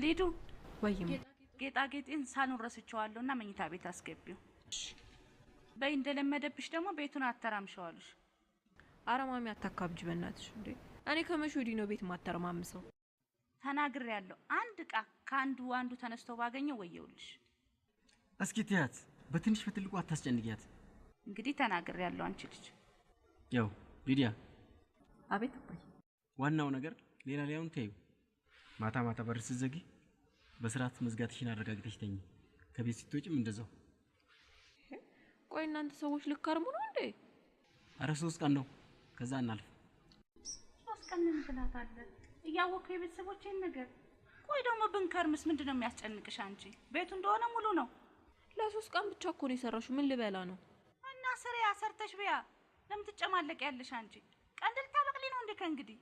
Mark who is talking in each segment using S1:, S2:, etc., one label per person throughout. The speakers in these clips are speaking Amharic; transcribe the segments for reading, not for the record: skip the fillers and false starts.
S1: ሊዱ
S2: ወይም
S1: ጌጣጌጤን ሳሎን ረስቼዋለሁና መኝታ ቤት አስገቢው በይ እንደለመደብሽ ደግሞ ቤቱን አተራምሸዋለሽ
S2: አረማሚ አታካብጅ በእናትሽ እንዴ እኔ ከመሽ ወዲህ ነው ቤት ማተረማምሰው
S1: ተናግሬያለሁ አንድ ቃ አንዱ ተነስቶ ባገኘው ወየውልሽ
S3: እስኪ ትያት በትንሽ በትልቁ አታስጨንቂያት
S1: እንግዲህ ተናግሬያለሁ አንቺ ልጅ
S3: ያው ሊዲያ
S2: አቤት አባይ
S3: ዋናው ነገር ሌላ ሊያውን ተይው ማታ በር ስትዘጊ በስርዓት መዝጋትሽን አረጋግጠሽ ተኝ ከቤት ስትወጪም እንደዛው
S2: ቆይ እናንተ ሰዎች ልከርሙ ነው እንዴ
S3: አረ 3 ቀን ነው ከዛ እናልፍ
S1: 3 ቀን ምን ትላታለህ እያወቀ የቤተሰቦቼን ነገር ቆይ ደግሞ ብንከርምስ ምንድነው የሚያስጨንቅሽ አንቺ ቤቱ እንደሆነ ሙሉ ነው
S2: ለ3 ቀን ብቻ እኮ ነው የሰራሽው ምን ልበላ ነው
S1: እና ስሪያ ሰርተሽ በያ ለምን ትጨማለቅ ያለሽ አንቺ ቀንድል ታበቅሊ ነው እንዴ ከእንግዲህ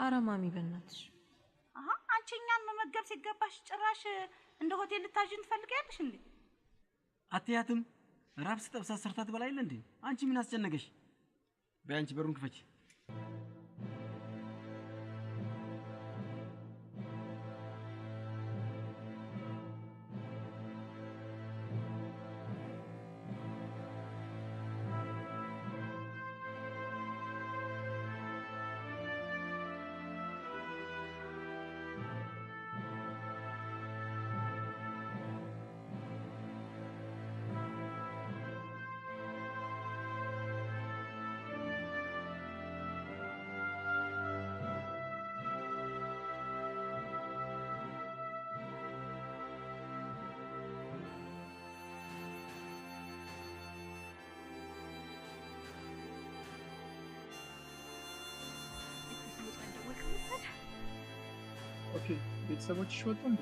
S2: አረማሚ በእናትሽ
S1: አንቺኛን መመገብ ሲገባሽ ጭራሽ እንደ ሆቴል ልታጅን ትፈልጊያለሽ እንዴ
S3: አትያትም ራብስ ተብሳ ሰርታት በላይል እንዴ አንቺ ምን አስጨነቀሽ በአንቺ በሩን ክፈች
S4: اوكي ቤተሰቦችሽ ወጡ እንዴ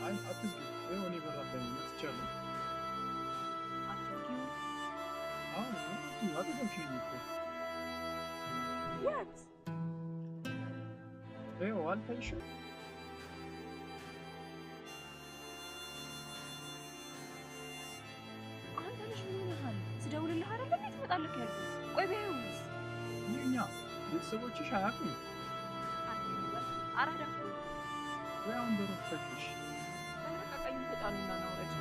S4: አይ አትዝጊ እኔ በራበኝ መጥቻለሁ አትዝጊ እኮ
S1: የት
S4: አልታይሽም
S2: አንተ ልጅ ምን ሆነሃል ስደውልልህ አይደል እንዴ ትመጣለህ ያልኩህ ቆይ በይውስ
S4: ይኛ ቤተሰቦችሽ አያውቁም
S2: አራዳ
S4: ወያውን በረፈችሽ
S2: በቃኝ ተጫኑና ናውረጭ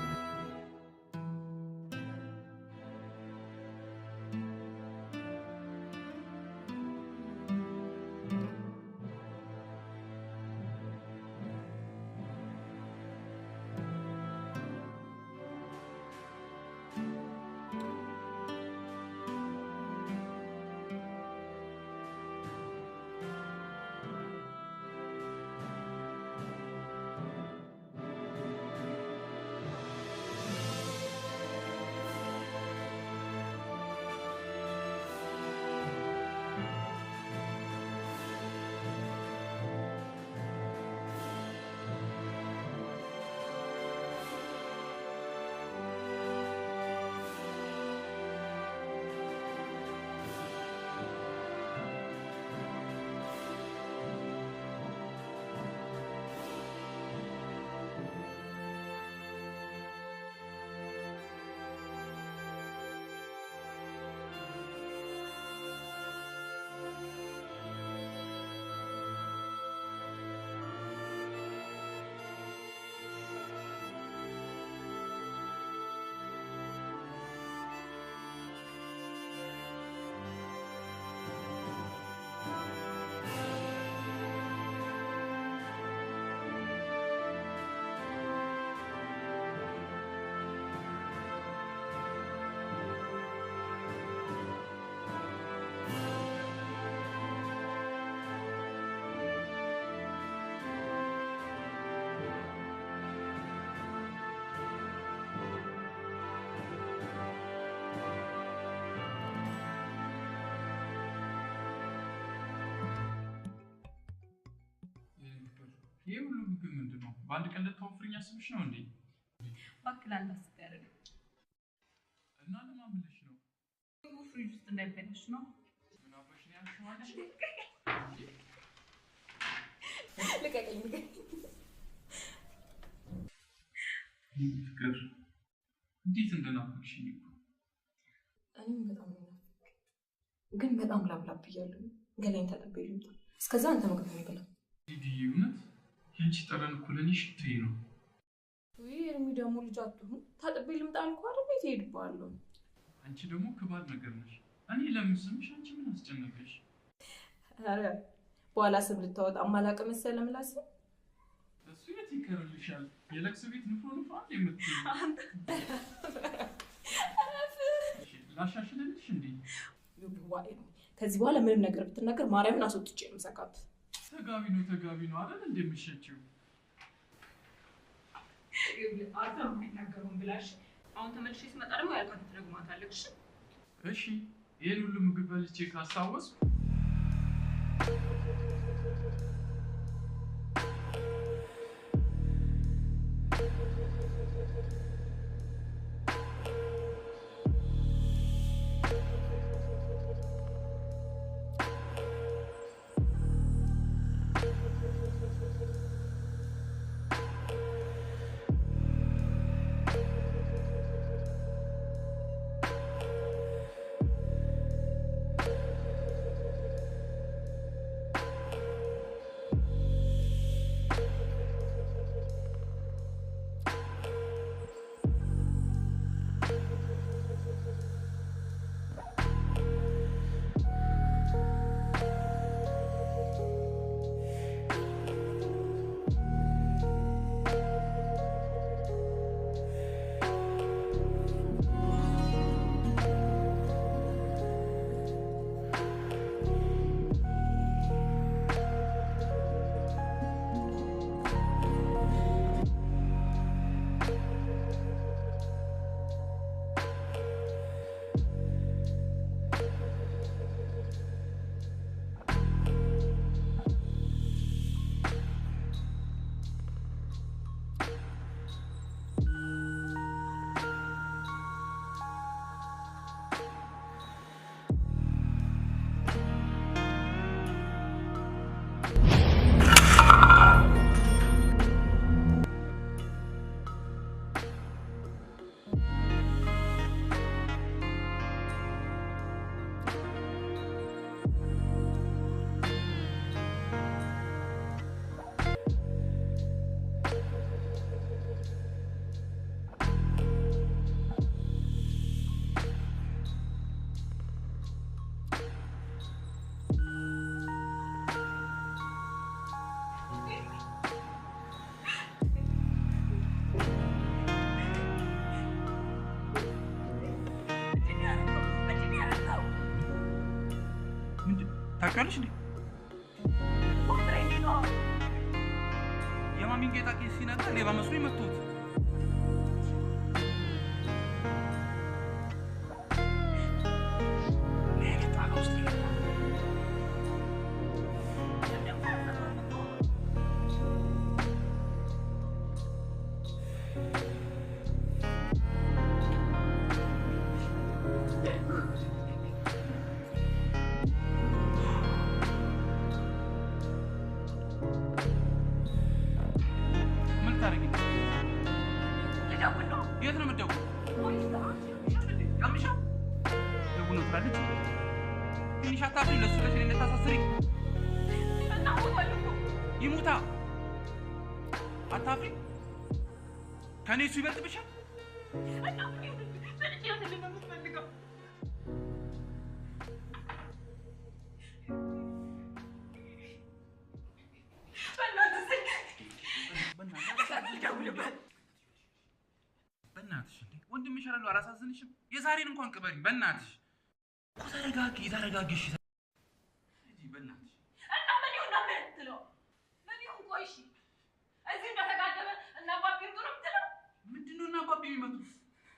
S5: ይሄ ሁሉ ምግብ ምንድነው በአንድ ቀን ልታወፍሪኝ አስብሽ ነው እንዴ
S1: ባክላላ አስቀረኝ
S5: እና ለማን ብለሽ ነው
S1: ፍሪጅ ውስጥ እንዳይበላሽ ነው
S5: ምን አባሽ ነው ያልሽው አንቺ
S2: ልቀቀኝ
S5: ፍቅር እንዴት እንደናፈቅሽኝ እኮ
S2: እኔም በጣም ነው ግን በጣም ላብላብ ይያለሁ ገላኝ ተጠበይ ልምጣ እስከዛ አንተ ምግብ ነው ይበላ
S5: ዲዲዩና ያንቺ ጠረን እኮ ለእኔ ሽታዬ ነው።
S2: ወይ እርሚ ደግሞ ልጅ አትሁን። ታጥቤ ልምጣ አልኩህ አይደል? ቤት እሄድብሃለሁ።
S5: አንቺ ደግሞ ከባድ ነገር ነሽ። እኔ ለምስምሽ አንቺ ምን አስጨነቀሽ?
S2: ኧረ በኋላ ስም ልታወጣ ማላውቅ መሰለህ ምላስ።
S5: እሱ የት ይቀርልሻል? የለቅሶ ቤት ንፍሮ የምትይው ላሻሽልልሽ እንዴ?
S2: ከዚህ በኋላ ምንም ነገር ብትናገር ማርያምን አስወጥቼ ነው የምሰካት።
S5: ተጋቢ ነው አይደል እንደምትሸጪው?
S2: አርተም አይናገሩም ብላሽ። አሁን ተመልሼ ስመጣ ደግሞ ያልካት ትደግማታለሽ።
S5: እሺ ይሄን ሁሉ ምግብ በልቼ ካስታወስኩ ታውቂያለሽ እንዴ? የማሚን ጌጣጌጥ ሲነካ ሌባ መስሎኝ መጥቶት የት ነው የምትደውለው? ደውሎ ትላለች። ትንሽ አታፍሪ? ለእሱ ለሽን እንደታሳስሪ ይሙታ። አታፍሪ? ከእኔ እሱ ይበልጥብሻል። በእናትሽ እንዴ ወንድምሽ አይደል? አላሳዝንሽም? የዛሬን እንኳን ቅበሪኝ በእናትሽ። ተረጋጊ። እጂ በእናትሽ
S1: እና ምን ይሁን ነው የምትለው? ምን ይሁን? ቆይ እሺ እዚህ እንደተጋደመ እና አባቢ ይምጡ ነው የምትለው?
S5: ምንድነው እና አባቢ የሚመጡት?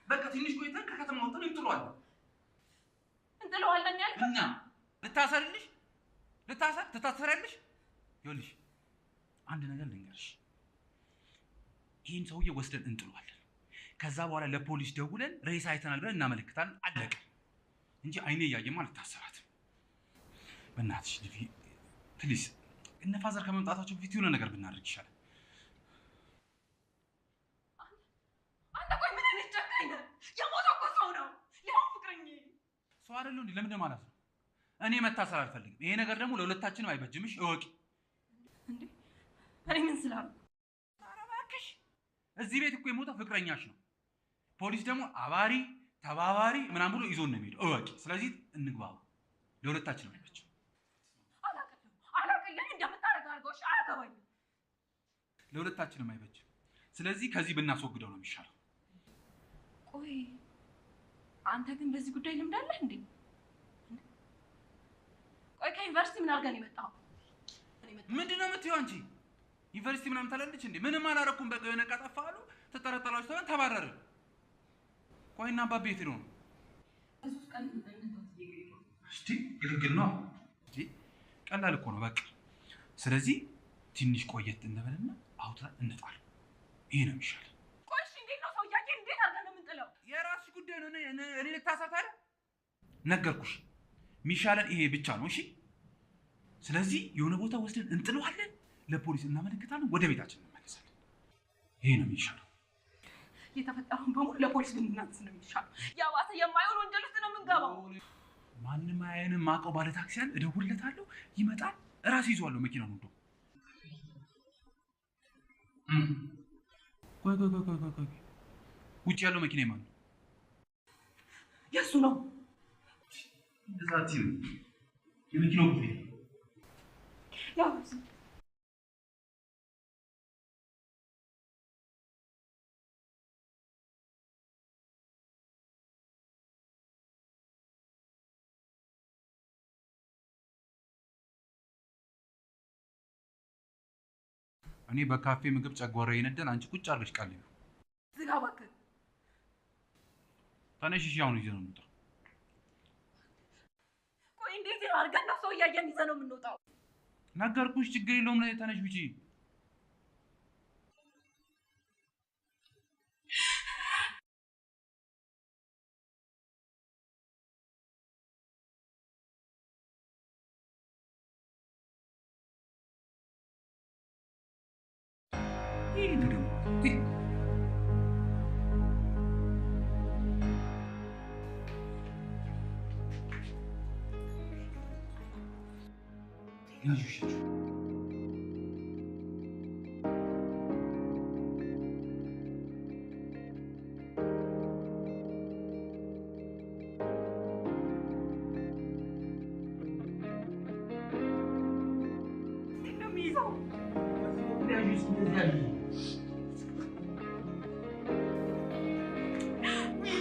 S5: በቃ ትንሽ ቆይተን ከከተማ ወጥተን እንጥሏለን
S1: ያልከው
S5: እና ትታሰሪያለሽ። ይኸውልሽ አንድ ነገር ልንገርሽ፣ ይህን ሰውዬ ወስደን እንጥሏለን። ከዛ በኋላ ለፖሊስ ደውለን ሬሳ አይተናል ብለን እናመለክታለን። አለቀ እንጂ አይኔ እያየማ አልታሰራትም። በእናትሽ ልጅ ፕሊዝ፣ እነ ፋዘር ከመምጣታቸው በፊት የሆነ ነገር ብናደርግ ይሻላል።
S1: አንተ ቆይ ምን አይነት ጨካኝ ነህ? የሞተው እኮ ሰው ነው። ሊሆን ፍቅረኛዬ
S5: ሰው አይደለው እንዴ? ለምን ማለት ነው? እኔ መታሰር አልፈልግም። ይሄ ነገር ደግሞ ለሁለታችንም አይበጅምሽ፣ እወቂ።
S2: እንዴ እኔ ምን ስላልኩ?
S5: እዚህ ቤት እኮ የሞተው ፍቅረኛሽ ነው። ፖሊስ ደግሞ አባሪ ተባባሪ ምናምን ብሎ ይዞን ነው የሚሄደው። እወቂ። ስለዚህ እንግባባ። ለሁለታችን ነው የሚበጀው።
S1: አላቅልኝ እንደምታረጋርገው አያገባኝም።
S5: ለሁለታችንም አይበጅም። ስለዚህ ከዚህ ብናስወግደው ነው የሚሻለው።
S1: ቆይ አንተ ግን በዚህ ጉዳይ ልምድ አለህ እንዴ? ቆይ ከዩኒቨርሲቲ ምን አድርገን የመጣው?
S5: ምንድነው የምትይው አንቺ? ዩኒቨርሲቲ ምናምን ታላለች እንዴ? ምንም አላረኩም። በቃ የሆነ ዕቃ ጠፋ አሉ። ተጠረጠራችሁ ተባን ተባረርን። ቆይና አባቤ የት ነው? እስቲ ግልግል ነው እንዴ? ቀላል እኮ ነው በቃ። ስለዚህ ትንሽ ቆየት እንበልና አውጥተን እንጣል። ይሄ ነው የሚሻለው።
S1: ቆይ እሺ እንዴት ነው ሰውያዬ? እንዴት አድርገን ነው የምንጥለው?
S5: የራስሽ ጉዳይ ነው። እኔ ልታሳት አይደል? ነገርኩሽ። የሚሻለን ይሄ ብቻ ነው። እሺ ስለዚህ የሆነ ቦታ ወስደን እንጥለዋለን፣ ለፖሊስ እናመለክታለን፣ ወደ ቤታችን እንመለሳለን። ይሄ ነው የሚሻለው።
S1: የተፈጠረውን በሙሉ ለፖሊስ ብንናገር ነው የሚሻለው። ያባሰ የማይሆን ወንጀል ውስጥ ነው የምንገባው።
S5: ማንም አያየንም። ማውቀው ባለ ታክሲ አለ፣ እደውልለታለሁ፣ ይመጣል። እራሴ ይዟለሁ መኪናውን። እንደው ቆይ ውጭ ያለው መኪና የማን ነው?
S1: የእሱ ነው።
S5: እዛት የመኪናው ቁጥር
S1: ያባሰ
S5: እኔ በካፌ ምግብ ጨጓራ ይነደል። አንቺ ቁጭ አድርገሽ ቃልዩ።
S1: ዝጋ እባክህ።
S5: ተነሽ። እሺ አሁን ይዘን እንውጣ።
S1: ቆይ እንዴት ነው አድርገን ነው ሰው እያየን ይዘን ነው የምንወጣው?
S5: ነገርኩሽ። ችግር የለውም። ተነሽ ውጪ።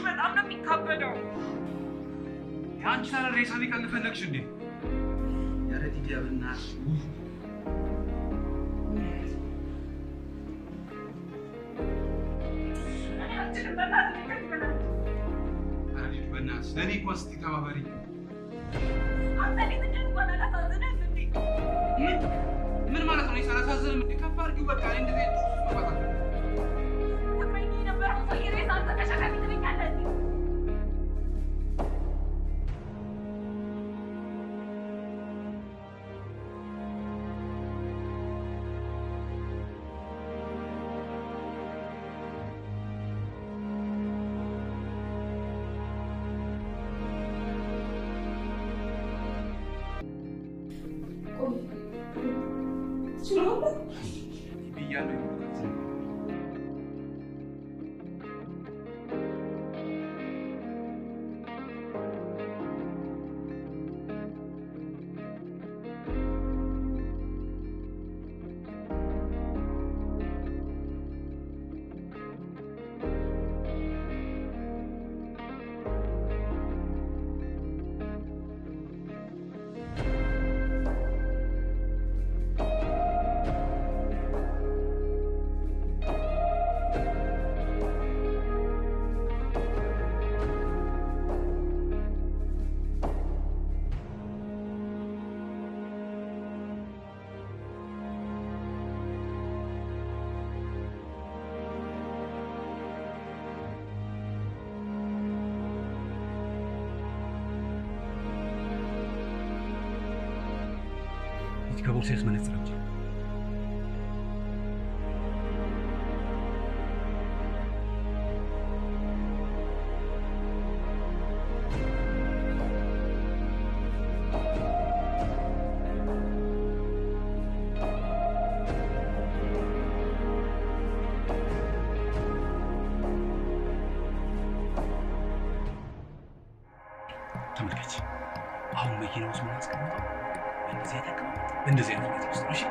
S1: በጣም ነው የሚካበደው።
S5: አንቺ ታዲያ ሬሳ ሊቀል ፈለግሽ እንዴ? ያረቲ ዲያብናሽ ለእኔ እኮ እስኪ ተባበሪ። ምን ማለት ነው? ሳላሳዝንም እንዴ? ከፍ አድርጊው በቃ። እንደዚህ ከቦርሳዬ ውስጥ መነጽር አምጪ። መኪና ውስጥ ምን አስቀምጠው እንደዚህ አይነት ነገር ውስጥ እሺ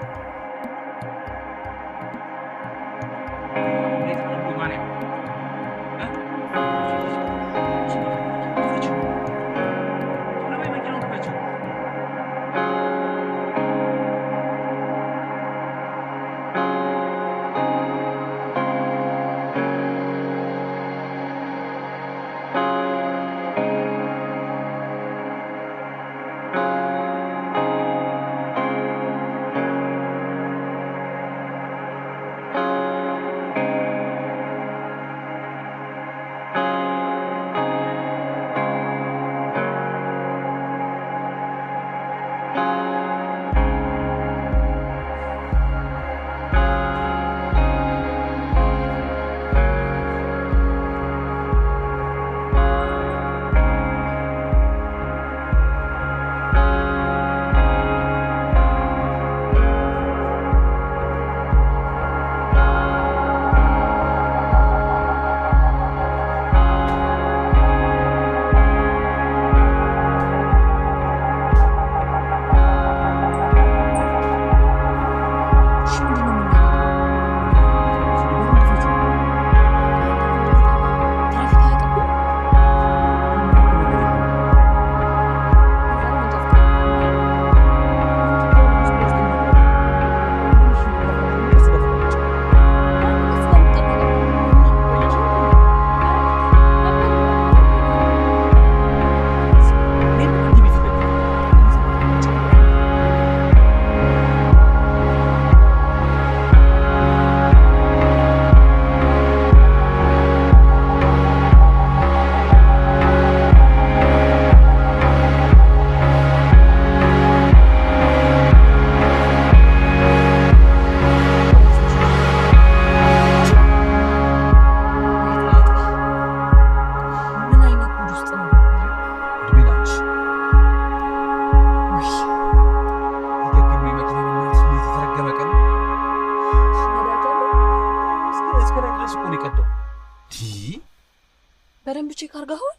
S2: በደንብ ቼክ አርጋኸው?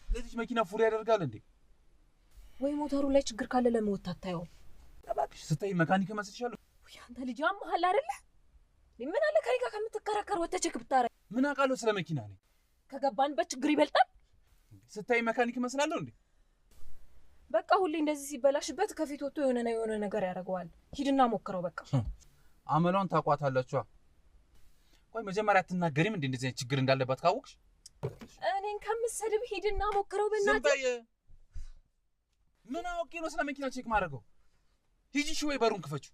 S5: ለዚህ መኪና ፉሪ ያደርጋል እንዴ?
S2: ወይ ሞተሩ ላይ ችግር ካለ ለምን ታታየው?
S5: እባክሽ ስታይ መካኒክ መስልሻለሁ።
S2: ያንተ ልጅ አምሃል አይደለ? ምን አለ ከሪጋ ከምትከራከር ወጥተህ ቼክ ብታረግ?
S5: ምን አውቃለሁ ስለ መኪና ነኝ።
S2: ከገባንበት ችግር ይበልጣል።
S5: ስታይ መካኒክ መስላለሁ እንዴ?
S2: በቃ ሁሌ እንደዚህ ሲበላሽበት ከፊት ወጥቶ የሆነ ነገር ያደርገዋል። ሂድና ሞክረው በቃ።
S5: አመሏን ታቋታላችሁ። ቆይ መጀመሪያ አትናገሪም እንዴ እንደዚህ ችግር እንዳለባት ካወቅሽ?
S2: እኔን ከምትሰድብ ሂድና ሞክረው በእናትህ።
S5: ምን አውቄ ነው ስለ መኪና ቼክ ማድረገው? ሂጂ እሺ፣ ወይ በሩን ክፈችው።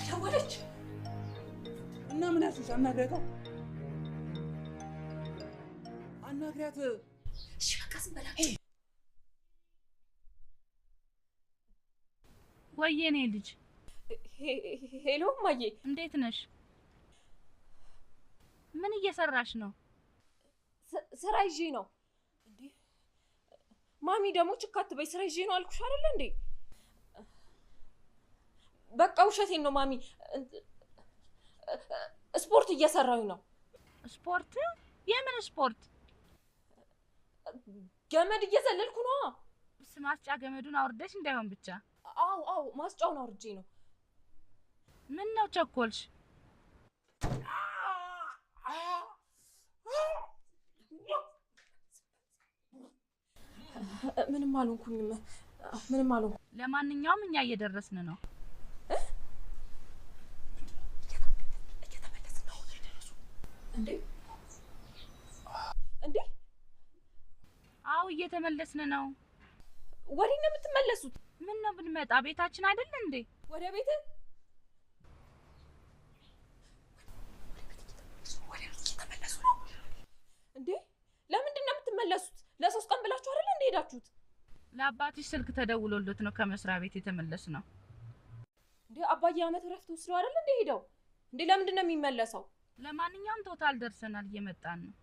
S2: ደወለች
S5: እና ምን ያልሽሽ? አናግሪያት።
S2: እሺ በቃ ዝም በላ።
S1: ወይዬ እኔ ልጅ።
S2: ሄሎ ማዬ፣
S1: እንዴት ነሽ? ምን እየሰራሽ ነው?
S2: ስራ ይዤ ነው። እንዴ ማሚ ደግሞ ችካት በይ፣ ስራ ይዤ ነው አልኩሽ አይደል እንዴ? በቃ ውሸቴን ነው ማሚ። ስፖርት እየሰራሁኝ ነው።
S1: ስፖርት? የምን ስፖርት?
S2: ገመድ እየዘለልኩ ነው።
S1: ማስጫ ገመዱን አውርደሽ እንዳይሆን ብቻ።
S2: አዎ ማስጫውን አውርጄ ነው።
S1: ምን ነው ቸኮልሽ?
S2: ምንም አልሆንኩኝም። ምንም አልሆንኩም።
S1: ለማንኛውም እኛ እየደረስን ነው።
S2: እንዴ
S1: አዎ እየተመለስን ነው።
S2: ወዴት ነው የምትመለሱት?
S1: ምን ነው ብንመጣ ቤታችን አይደል እንዴ?
S2: ወደ ቤት እንዴ? ለምንድን ነው የምትመለሱት? ለ3 ቀን ብላችሁ አይደል እንዴ ሄዳችሁት?
S1: ለአባትሽ ስልክ ተደውሎለት ነው ከመስሪያ ቤት የተመለስ ነው።
S2: እንዴ አባዬ ዓመት እረፍት ወስደው አይደል እንዴ ሄደው? እንዴ ለምንድን ነው የሚመለሰው?
S1: ለማንኛውም ቶታል ደርሰናል፣ እየመጣን ነው።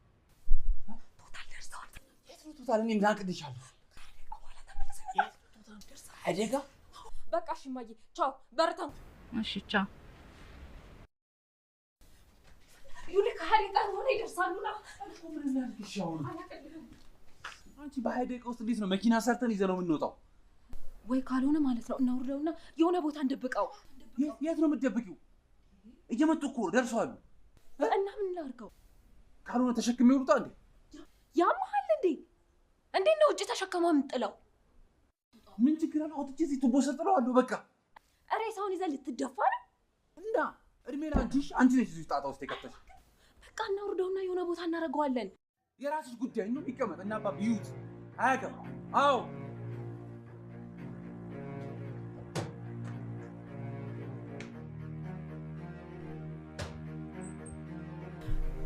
S2: ቶታል ደርሰዋል።
S5: ቶታል እኔ እንዳቅልሻለሁ። አደጋ
S2: በቃ እሺ እማዬ ቻው፣ በርታም።
S1: እሺ ቻው።
S2: ዩሊ ከሀሪ ጋር ሆነ ይደርሳሉና
S5: አንቺ በ20 ደቂቃ ውስጥ እንዴት ነው መኪና ሰርተን ይዘነው የምንወጣው?
S2: ወይ ካልሆነ ማለት ነው እናውርደውና የሆነ ቦታ እንደብቀው።
S5: የት ነው የምትደብቂው? እየመጡ እኮ ደርሰዋል።
S2: እና ምን ላድርገው?
S5: ካልሆነ ተሸክሜ ይውጣ እንዴ?
S2: ያማሃል እንዴ? እንዴት ነው እጅ ተሸከመው የምጥለው?
S5: ምን ችግር አለ? አውጥቼ እዚህ ቱቦ ሰጥለዋለሁ። በቃ
S2: ሬሳውን ይዘን ልትደፋ ነው
S5: እና እድሜ ላንቺሽ። አንቺ ነሽ እዚህ ጣጣ ውስጥ የከተሽ።
S2: በቃ እናውርደውና የሆነ ቦታ እናደርገዋለን።
S5: የራስሽ ጉዳይ ነው። ይቀመጥ እና አባብ ይዩት። አያገባም። አዎ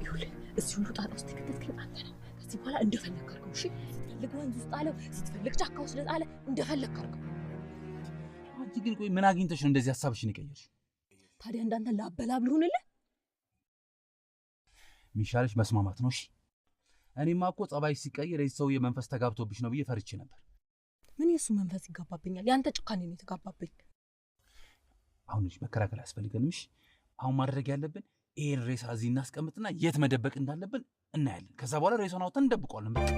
S2: ይሁን እዚህ ሁሉ ጣጣ ውስጥ የከተትከኝ አንተ ነህ። ከዚህ በኋላ እንደፈለክ አድርገው። እሺ ስትፈልግ ወንዝ ውስጥ አለው፣ ስትፈልግ ጫካ ውስጥ አለ፣ እንደፈለክ አድርገው።
S5: አንቺ ግን ቆይ ምን አግኝተሽ ነው እንደዚህ ሐሳብሽን የቀየርሽ?
S2: ታዲያ እንዳንተ ላበላብ ልሁንልህ?
S5: ሚሻልሽ መስማማት ነው። እሺ እኔማ እኮ ጸባይሽ ሲቀየር የዚህ ሰውዬ መንፈስ ተጋብቶብሽ ነው ብዬ ፈርቼ ነበር።
S2: ምን የሱ መንፈስ ይጋባብኛል? ያንተ ጭካኔ ነው የተጋባብኝ።
S5: አሁን እሺ መከራከል አያስፈልገንም። እሺ አሁን ማድረግ ያለብን ይሄን ሬሳ እዚህ እናስቀምጥና የት መደበቅ እንዳለብን እናያለን። ከዛ በኋላ ሬሳውን አውጥተን እንደብቀዋለን። በቃ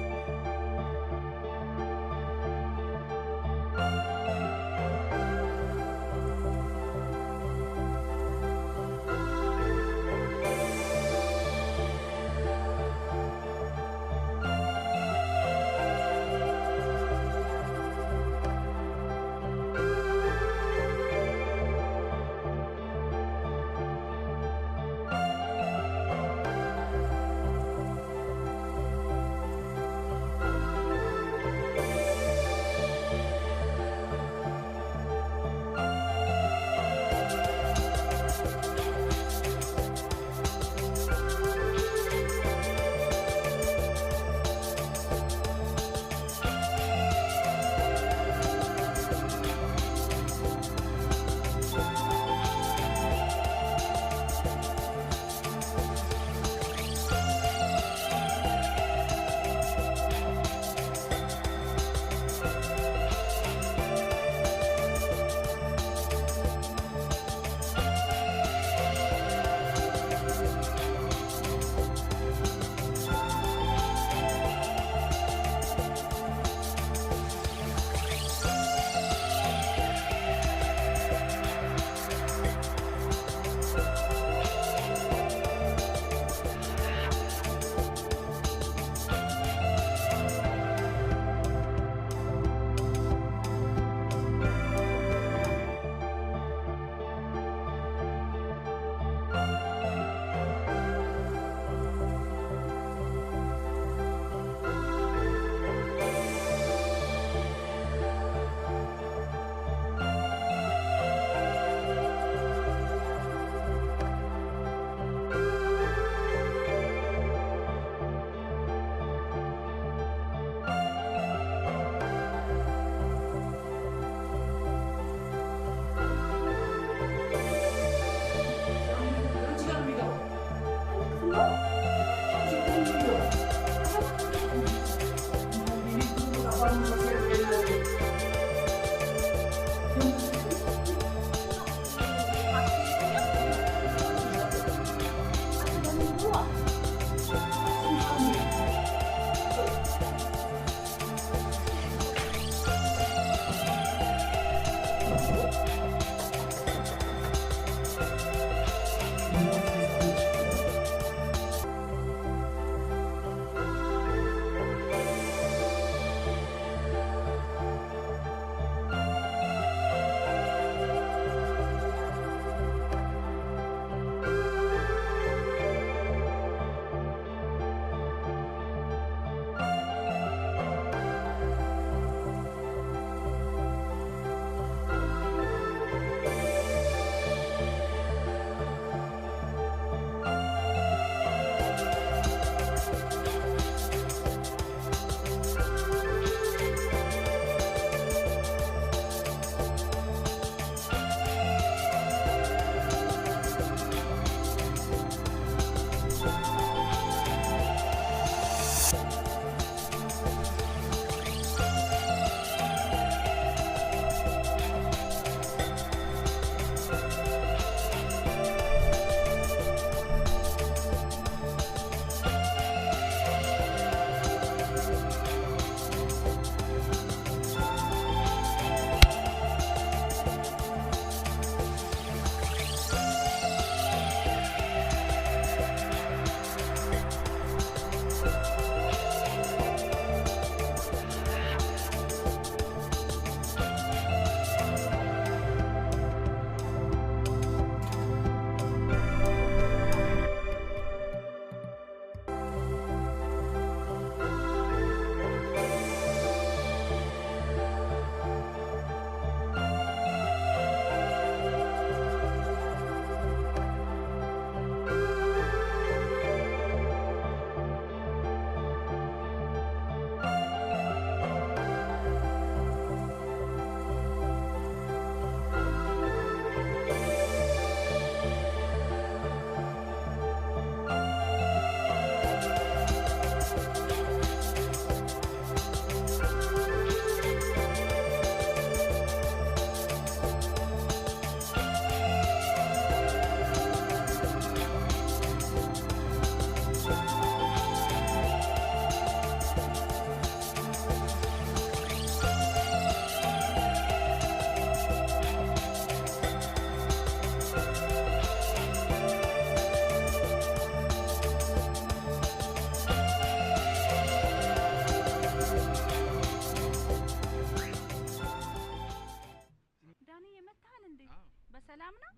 S1: ሰላም ነው?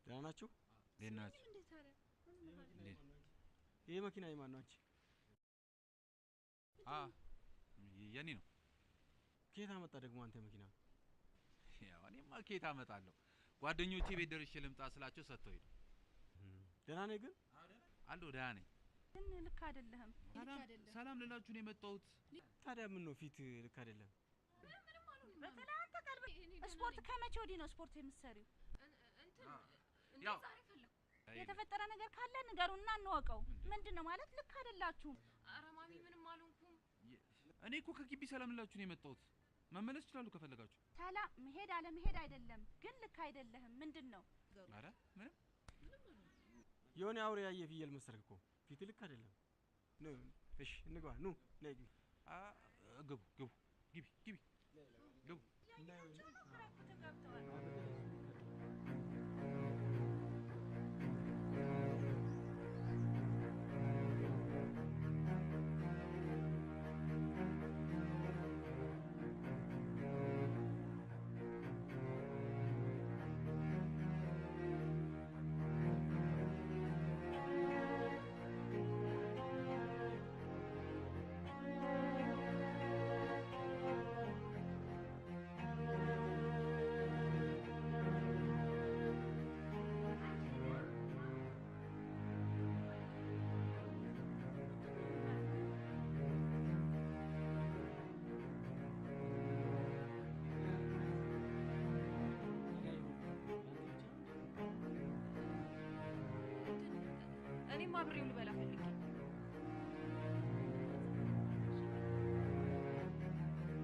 S3: ደህና ናችሁ?
S5: እንዴት ናችሁ?
S3: ይሄ መኪና የማን ነው?
S5: የኔ ነው።
S3: ከየት አመጣ ደግሞ አንተ መኪና?
S5: ያው እኔማ ከየት አመጣለሁ? ጓደኞቼ ቤት ደርሼ ልምጣ ስላቸው ሰጥተው ሄዱ።
S3: ደህና ነህ ግን?
S5: አለሁ ደህና ነኝ።
S1: ግን ልክ አይደለህም።
S5: ሰላም ልላችሁ ነው የመጣሁት።
S3: ታዲያ ምን ነው ፊት ልክ አይደለም?
S1: በተለይ አንተ ቀልብ ስፖርት ከመቼ ወዲህ ነው ስፖርት የምትሰሪው?
S5: ያው
S1: የተፈጠረ ነገር ካለ ንገሩና እንወቀው። ምንድነው ማለት ልክ አይደላችሁም?
S2: ኧረ ማሚ ምንም አልሆንኩም።
S5: እኔ እኮ ከግቢ ሰላም ልላችሁ ነው የመጣሁት። መመለስ ይችላሉ ከፈለጋችሁ።
S1: ሰላም መሄድ አለ መሄድ አይደለም፣ ግን ልክ አይደለህም። ምንድነው?
S5: ኧረ ምንም
S3: የሆነ አውሬ ያየ ፍየል መሰልክ እኮ። ፊት ልክ አይደለም። እሺ እንግባ። ኑ ነይ ግቢ።
S5: ግቡ ግቡ ግቢ ግቢ ግቡ።
S2: እኔም አብሬው ልበላ ፈልጌ።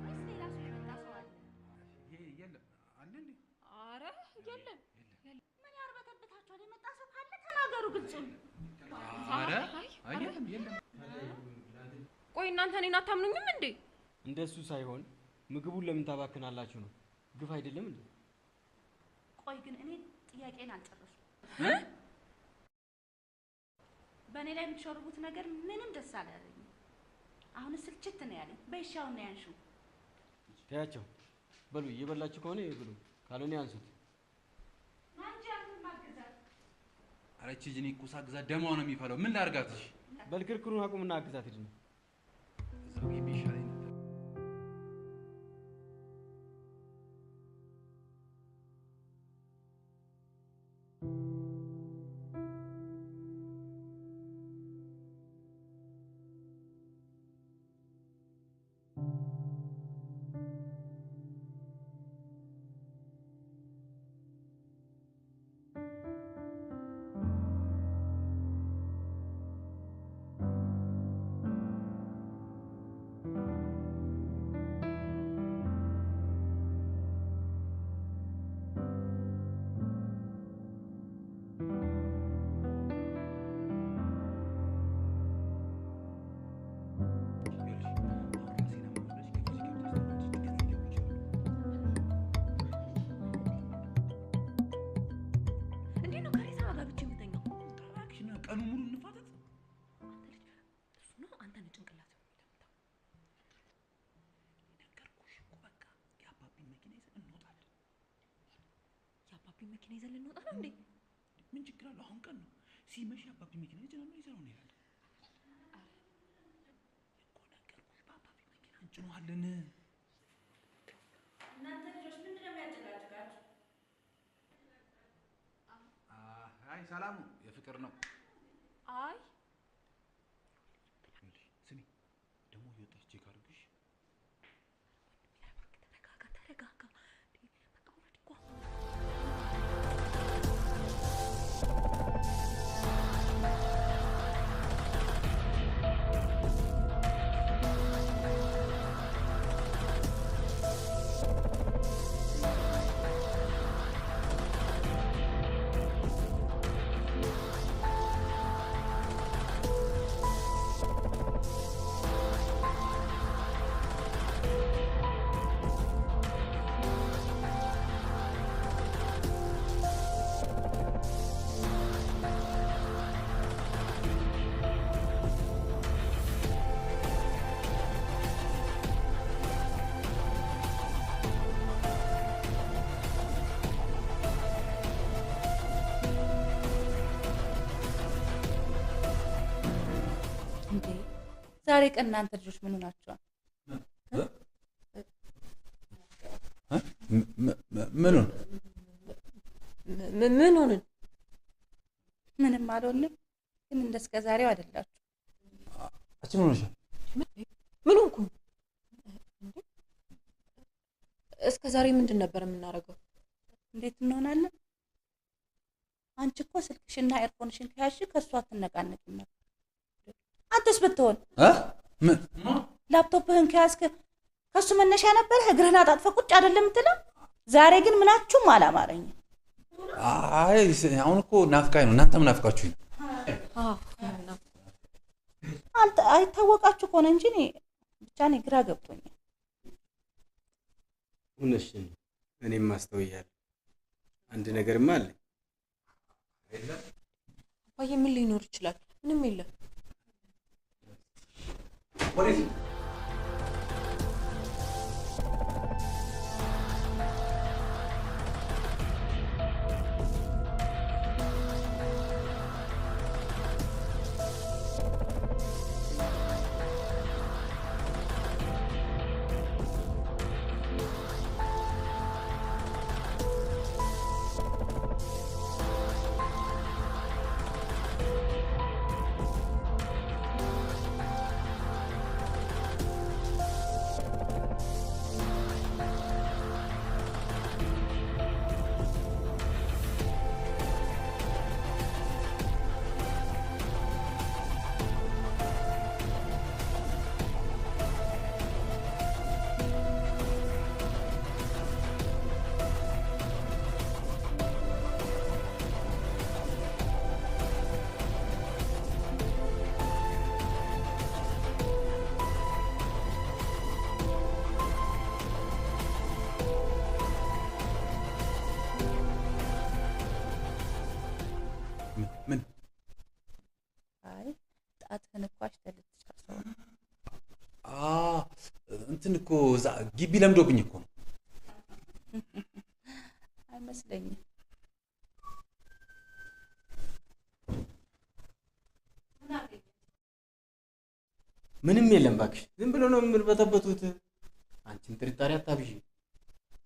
S1: ወይስ ሌላ ሰው የመጣ ሰው አለ?
S5: የለም አለ እንዴ?
S2: ኧረ የለም።
S1: ምን ያርበተብታችኋል? የመጣ ሰው ካለ ተናገሩ ግልጹን።
S5: ኧረ የለም የለም።
S2: ቆይ እናንተ እኔን አታምኑኝም እንዴ?
S3: እንደሱ ሳይሆን ምግቡን ለምን ታባክናላችሁ ነው። ግፍ አይደለም እንዴ?
S1: ቆይ ግን እኔ ጥያቄን አልጨረስኩም። በእኔ ላይ የምትሸርቡት ነገር ምንም ደስ አላለኝም። አሁን ስልችት ነው ያለኝ። በይሻው ነው ያንሺው።
S3: ታያቸው በሉ። እየበላችሁ ከሆነ ይብሉ፣ ካልሆነ ያንሱት።
S1: ማንጂ አንተ ማግዛት።
S5: ኧረ እቺ ጅኒ ቁሳ ግዛት ደማው ነው የሚፈለው። ምን ላድርጋትሽ?
S3: በልክርክሩን አቁምና አግዛት ሂድ ነው።
S5: እዛው ግቢ ይሻለኝ ነበር። ቀኑ ሙሉ እንፋተት።
S2: አንተ ልጅ እሱ ነው አንተ ነው ጭንቅላት የሚለምተው።
S5: ነገርኩሽ እኮ በቃ የአባቢን መኪና ይዘን እንወጣለን።
S2: የአባቢን መኪና ይዘን ልንወጣ ነው እንዴ?
S5: ምን ችግር አለው? አሁን ቀን ነው። ሲመሽ የአባቢ መኪና ይዘን እንሄዳለን። እኮ ነገርኩሽ፣ በአባቢ መኪና እንጭነዋለን።
S1: እናንተ ልጆች ምንድን ነው የሚያጨቃጭቃችሁ?
S5: አይ ሰላሙ የፍቅር ነው።
S2: አይ
S5: ስሚ ደግሞ እየወጣች ቼክ አድርግሽ።
S2: ተረጋጋ ተረጋጋ። በቃ ወረድ እኮ
S1: ዛሬ ቀን እናንተ ልጆች ምን ሆናችኋል?
S2: ምን ሆነን?
S1: ምንም አልሆንም፣ ግን እንደስከ ዛሬው አይደላችሁ።
S5: አንቺ ምን ሆነሻል?
S2: ምን ሆንኩ? እስከ ዛሬ ምንድን ነበር የምናደርገው?
S1: እንዴት እንሆናለን? አንቺ እኮ ስልክሽና ኤርፎንሽን ከያዝሽ ከእሱ አትነቃነቂም ነበር። አንተስ ብትሆን
S5: ምን
S1: ላፕቶፕህን ከያዝክ ከእሱ መነሻ ነበረ እግርህን አጣጥፈህ ቁጭ አይደለም የምትለው? ዛሬ ግን ምናችሁም አላማረኝም።
S5: አይ አሁን እኮ ናፍቃኝ ነው። እናንተም ናፍቃችሁኝ።
S1: አይታወቃችሁ ከሆነ እንጂ ብቻ እኔ ግራ ገብቶኛል።
S3: እውነትሽን ነው። እኔም ማስተውያለሁ። አንድ ነገርማ አለ።
S2: አባዬ ምን ሊኖር ይችላል? ምንም የለም።
S5: ምን
S1: አይ ጣትህን እኮ አሽተህ ልትጨርሰው ነው።
S5: እንትን እኮ እዛ ግቢ ለምዶብኝ እኮ ነው።
S1: አይመስለኝም።
S3: ምንም የለም እባክሽ፣ ዝም ብሎ ነው የምርበተበቱት። አንቺም ጥርጣሬ አታብዢ።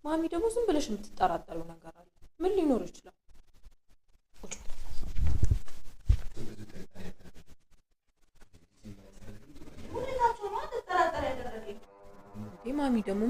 S2: ማሚ ደግሞ ዝም ብለሽ የምትጠራጠሪው ነገር አለ። ምን ሊኖር ይችላል? ማሚ ደግሞ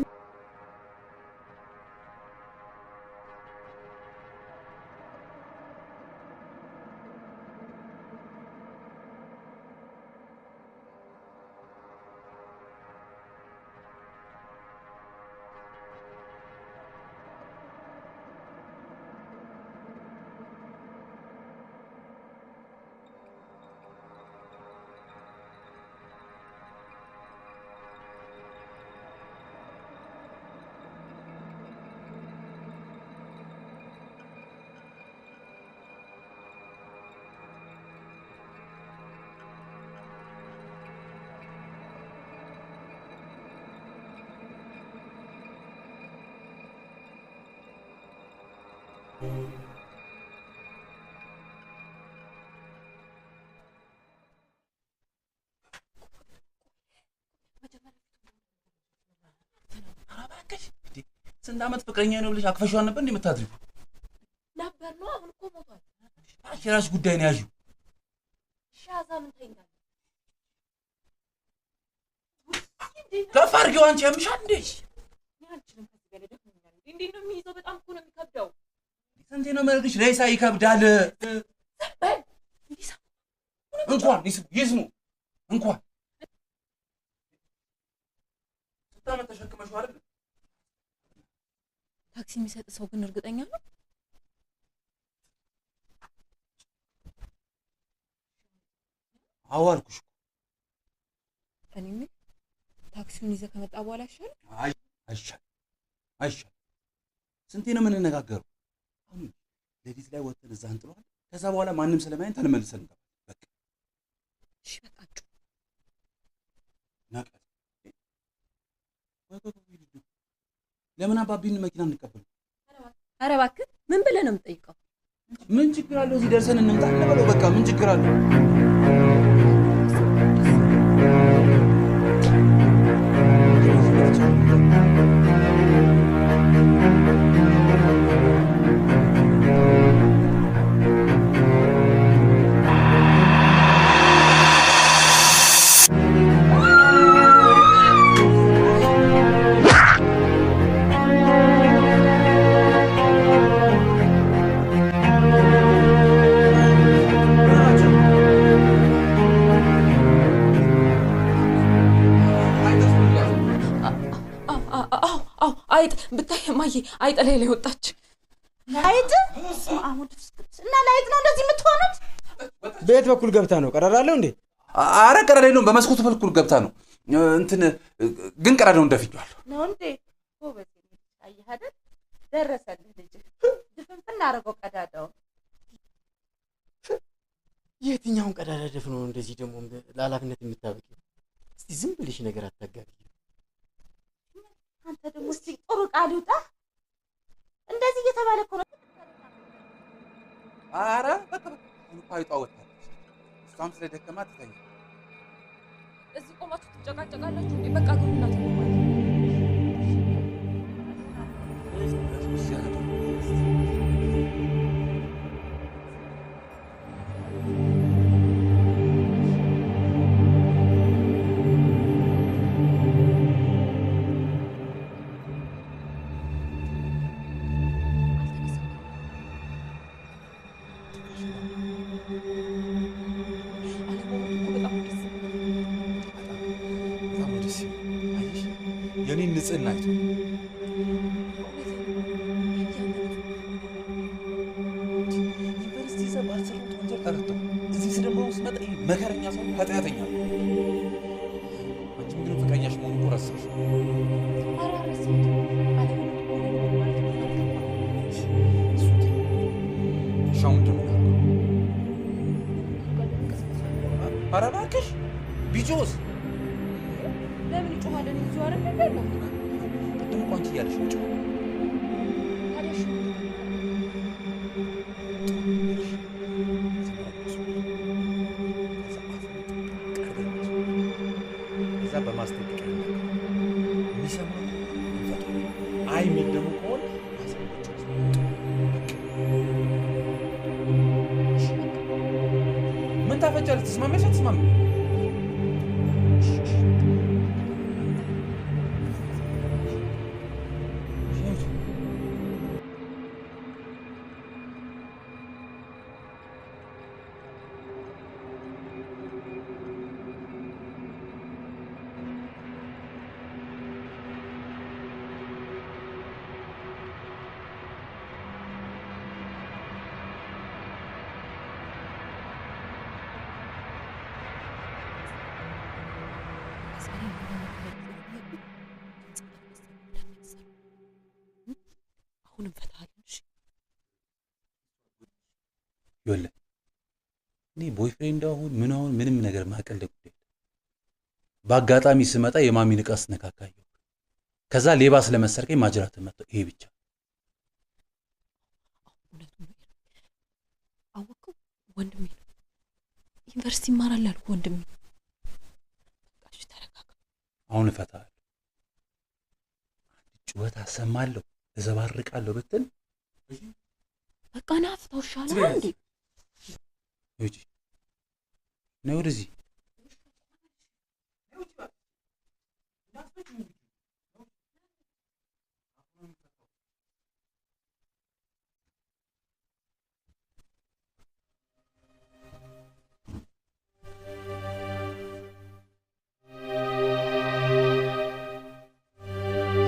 S5: ስንት ዓመት ፍቅረኛ ነው ብለሽ አክፈሽዋል ነበር እንዴ የምታድሪው?
S2: ነበር ነው። አሁን እኮ ሞቷል።
S5: እሺ የራስሽ ጉዳይ ነው ያዥው።
S2: ሻዛ ምን ታይኛለሽ?
S5: ከፍ አድርጊው። አንቺ ያምሻል እንዴ?
S2: ያንቺንም ከዚህ በላይ ደክሞኛል። እንዴት ነው የሚይዘው? በጣም እኮ ነው የሚከብደው።
S5: ስንቴ ነው መልክሽ? ሬሳ ይከብዳል። እንኳን ይስሙ እንኳን ስንት ዓመት ተሸክመሽው አይደል?
S2: ታክሲ የሚሰጥ ሰው ግን እርግጠኛ ነው?
S5: አዎ አልኩሽ።
S2: እኔ ታክሲውን ይዘህ ከመጣ በኋላ አይሻልም?
S5: አይሻልም። ስንቴ ነው የምንነጋገረው? አሁን ሌሊት ላይ ወጥተን እዛ እንጥለዋለን። ከዛ በኋላ ማንም ስለማይን ተመልሰን እንገባለን። በቃ
S2: እሺ በቃችሁ።
S5: ናቀት ለምን አባቢን መኪና እንቀበል?
S2: ኧረ እባክህ ምን ብለህ ነው የምጠይቀው?
S5: ምን ችግር አለው? እዚህ ደርሰን እንምጣ እንበለው። በቃ ምን ችግር አለው?
S2: አይጥ ብታይ ማዬ አይጥ ላይ ወጣች።
S1: አይጥ አሙድ እና ላይጥ ነው እንደዚህ የምትሆኑት?
S3: ቤት በኩል ገብታ ነው ቀዳዳለው እንዴ?
S5: አረ ቀዳዳ የለውም፣ በመስኮቱ በኩል ገብታ ነው። እንትን ግን ቀዳዳውን ደፍኛለሁ
S1: ነው እንዴ? ጎበዝ አየህ አይደል? ደረሰልህ ልጅ ድፍንፍና አደረገው ቀዳዳው።
S3: የትኛውን ቀዳዳ ደፍኖ እንደዚህ ደግሞ ለኃላፊነት የምታበቂው? እስቲ ዝም ብለሽ ነገር አታጋቢ።
S1: አንተ ደግሞ እስቲ ጥሩ ቃል ይውጣ። እንደዚህ እየተባለ እኮ ነው።
S5: አረ በቃ አይጧ ወጣች። እሷም ስለደከማት ተኛ።
S2: እዚህ ቆማችሁ ትጨቃጨቃላችሁ እንዴ? በቃ ግሩና ተቆማችሁ።
S5: የኔን ንጽህና አይቶ ዩኒቨርሲቲ ዘባር ሰሩት ወንጀል ተረተው እዚህ ስደሞ ስመጣ መከረኛ ሰው ኃጢአተኛ ነው። አንቺ ምን ፍቅረኛሽ መሆኑ እኮ ረሳሽ። ኧረ እባክሽ ቢጆስ
S2: ለምን ይጮሃለን? እዚሁ አይደል ያለው?
S5: ቅድም እኮ አንቺ እያለሽ ነው። እዛ በማስጠንቀቂያ የሚሰማ አይ የሚል ደግሞ ከሆነ ምን ታፈጫለሽ? ትስማሚያለሽ አትስማሚም?
S2: አሁንም ፈታለሽ?
S5: ይኸውልህ እኔ ቦይፍሬንድ አሁን ምንም ነገር ማቀል ጉዳይ በአጋጣሚ ስመጣ የማሚን ዕቃ ስነካካየው ከዛ ሌባ ስለመሰርከኝ ማጅራት መጣው። ይሄ ብቻ
S2: እውነቱን ነው። አወቀው ወንድሜ ነው ዩኒቨርሲቲ ይማራል አልኩ ወንድሜ። በቃ ተረጋጋ።
S5: አሁን እፈታለሁ። ጩኸት አሰማለሁ፣ እዘባርቃለሁ ብትል
S2: በቃ ናፍታው ሻላ እንዴ?
S5: እጂ ነው ወደዚህ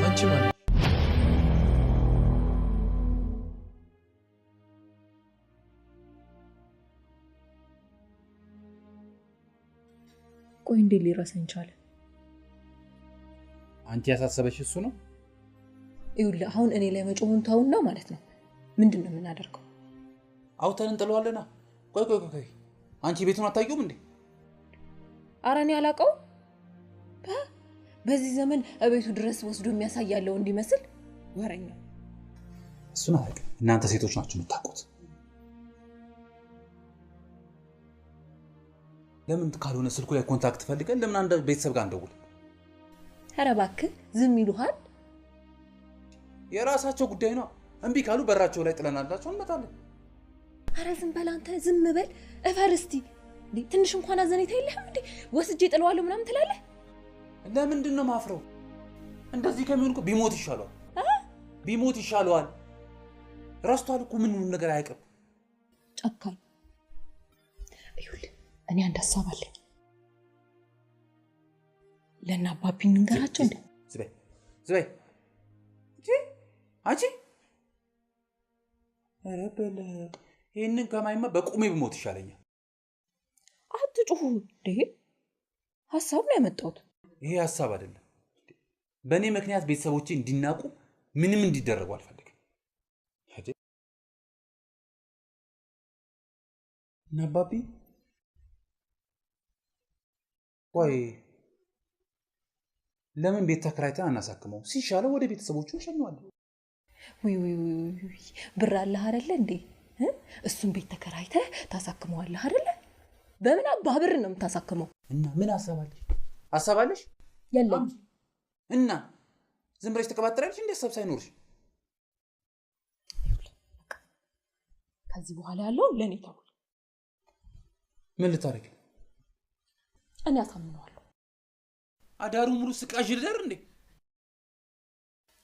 S4: አንቺ ማለት
S2: ቆይ እንዴ ሊረሳኝ ቻለ?
S5: አንቺ ያሳሰበሽ እሱ ነው?
S2: ይኸውልህ አሁን እኔ ላይ መጮሁን ተውና ማለት ነው። ምንድን ነው የምናደርገው?
S5: አውተን እንጥለዋለና። ቆይ አንቺ ቤቱን አታዩም እንዴ?
S2: ኧረ እኔ አላውቀው። በዚህ ዘመን እቤቱ ድረስ ወስዶ የሚያሳያለው እንዲመስል ወረኛ።
S5: እሱን አላውቅም። እናንተ ሴቶች ናችሁ የምታውቁት። ለምን ካልሆነ ስልኩ ላይ ኮንታክት ፈልገን ለምን አንድ ቤተሰብ ጋር እንደውል?
S2: ኧረ እባክህ ዝም ይሉሃል።
S5: የራሳቸው ጉዳይ ነው። እምቢ ካሉ በራቸው ላይ ጥለናላቸው እንመጣለን።
S2: ኧረ ዝም በል አንተ ዝም በል። እፈር እስቲ ትንሽ እንኳን አዘኔታ የለህም እንዴ? ወስጄ ጥለዋለሁ ምናምን ትላለህ።
S5: ለምንድን ነው ማፍረው? እንደዚህ ከሚሆን እኮ ቢሞት ይሻለዋል። ቢሞት ይሻለዋል። ረስቷል እኮ ምንም ነገር አያውቅም።
S2: ጨካኝ። ይኸውልህ እኔ አንድ ሀሳብ አለኝ። ለእነ አባቢ እንንገራቸው እንዴ?
S5: ዝበይ አንቺ ኧረ በለ ይህንን ከማይማ በቁሜ ብሞት ይሻለኛል።
S2: አትጩሁ እንዴ! ሀሳብ ነው ያመጣሁት።
S5: ይሄ ሀሳብ አይደለም። በእኔ ምክንያት ቤተሰቦቼ እንዲናቁ ምንም እንዲደረጉ አልፈልግም። እና አባቢ ቆይ ለምን ቤት ተከራይተን አናሳክመው? ሲሻለው ወደ ቤተሰቦቹ እንሸኘዋለን።
S2: ውይ ብር አለህ አይደለ እንዴ? እሱን ቤት ተከራይተህ ታሳክመዋለህ አይደለ? በምን አባህ ብር ነው የምታሳክመው?
S5: እና ምን ሀሳብ አለሽ?
S2: የለም።
S5: እና ዝም ብለሽ ተቀባጥራለሽ እንዴ? ሀሳብ ሳይኖርሽ
S2: ከዚህ በኋላ ያለው ለኔ ተውል።
S5: ምን ልታረግ?
S2: እኔ አሳምነዋለሁ።
S5: አዳሩ ሙሉ ስቃዥ ልደር እንዴ?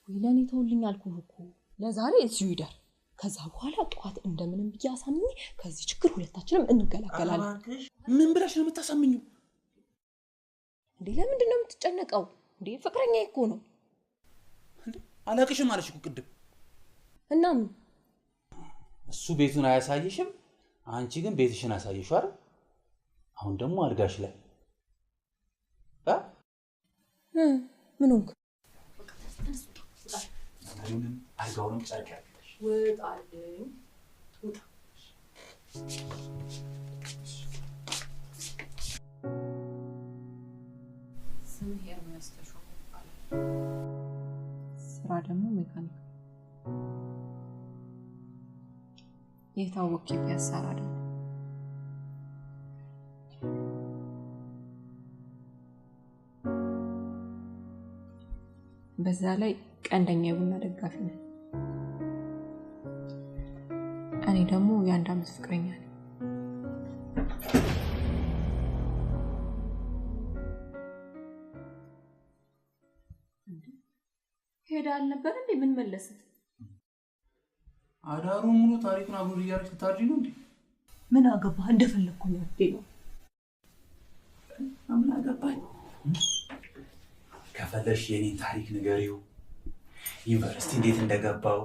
S2: ወይ ለኔ ተውልኝ አልኩህ እኮ። ለዛሬ እዚሁ ይደር። ከዛ በኋላ ጠዋት እንደምንም ብዬ አሳምኜ ከዚህ ችግር ሁለታችንም እንገላገላለን።
S5: ምን ብለሽ ነው የምታሳምኚው?
S2: እንዴ ለምንድን ነው የምትጨነቀው? እንዴ ፍቅረኛዬ እኮ ነው።
S5: እንዴ አላቅሽም አለሽ እኮ ቅድም።
S2: እና ምን
S5: እሱ ቤቱን አያሳይሽም፣ አንቺ ግን ቤትሽን አሳይሽው አይደል? አሁን ደግሞ አልጋሽ ላይ
S2: ምን ሆንክ?
S5: ምንም አልጋውንም ጨርቅ ያለሽ
S2: ወጣልኝ ውጣ። ስምህ ኤርሚያስ ተሾመ ይባላል። ስራ ደግሞ ሜካኒክ። የታወቀ ፒያሳ አራዳ። በዛ ላይ ቀንደኛ የቡና ደጋፊ ነኝ። እኔ ደግሞ የ1 ዓመት ፍቅረኛ ነኝ። ሄዳ አልነበር እንዴ? ምን መለሰ?
S5: አዳሩ ሙሉ ታሪኩን አብሮ እያረች ልታርጂ ነው እንዴ?
S2: ምን አገባህ? እንደፈለኩ ነው ያደለው።
S5: ምን አገባኝ? ከፈለሽ የኔን ታሪክ ንገሪው። ዩኒቨርሲቲ እንዴት እንደገባው፣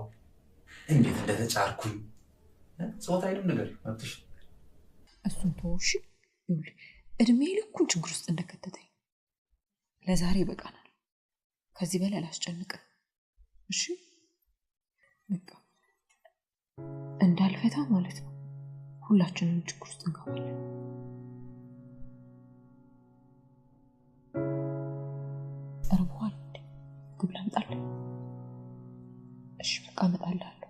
S5: እንዴት እንደተጫርኩኝ ጾታዬንም ንገሪው። መብትሽ።
S2: እሱን ተውሽ። ይኸውልህ እድሜ ልኩን ችግር ውስጥ እንደከተተኝ ለዛሬ ይበቃናል። ከዚህ በላይ አላስጨንቅም። እሺ በቃ እንዳልፈታ ማለት ነው። ሁላችንም ችግር ውስጥ እንገባለን። እርቦሃል እንዴ? ምግብ ላምጣልህ? እሺ በቃ እመጣልሃለሁ።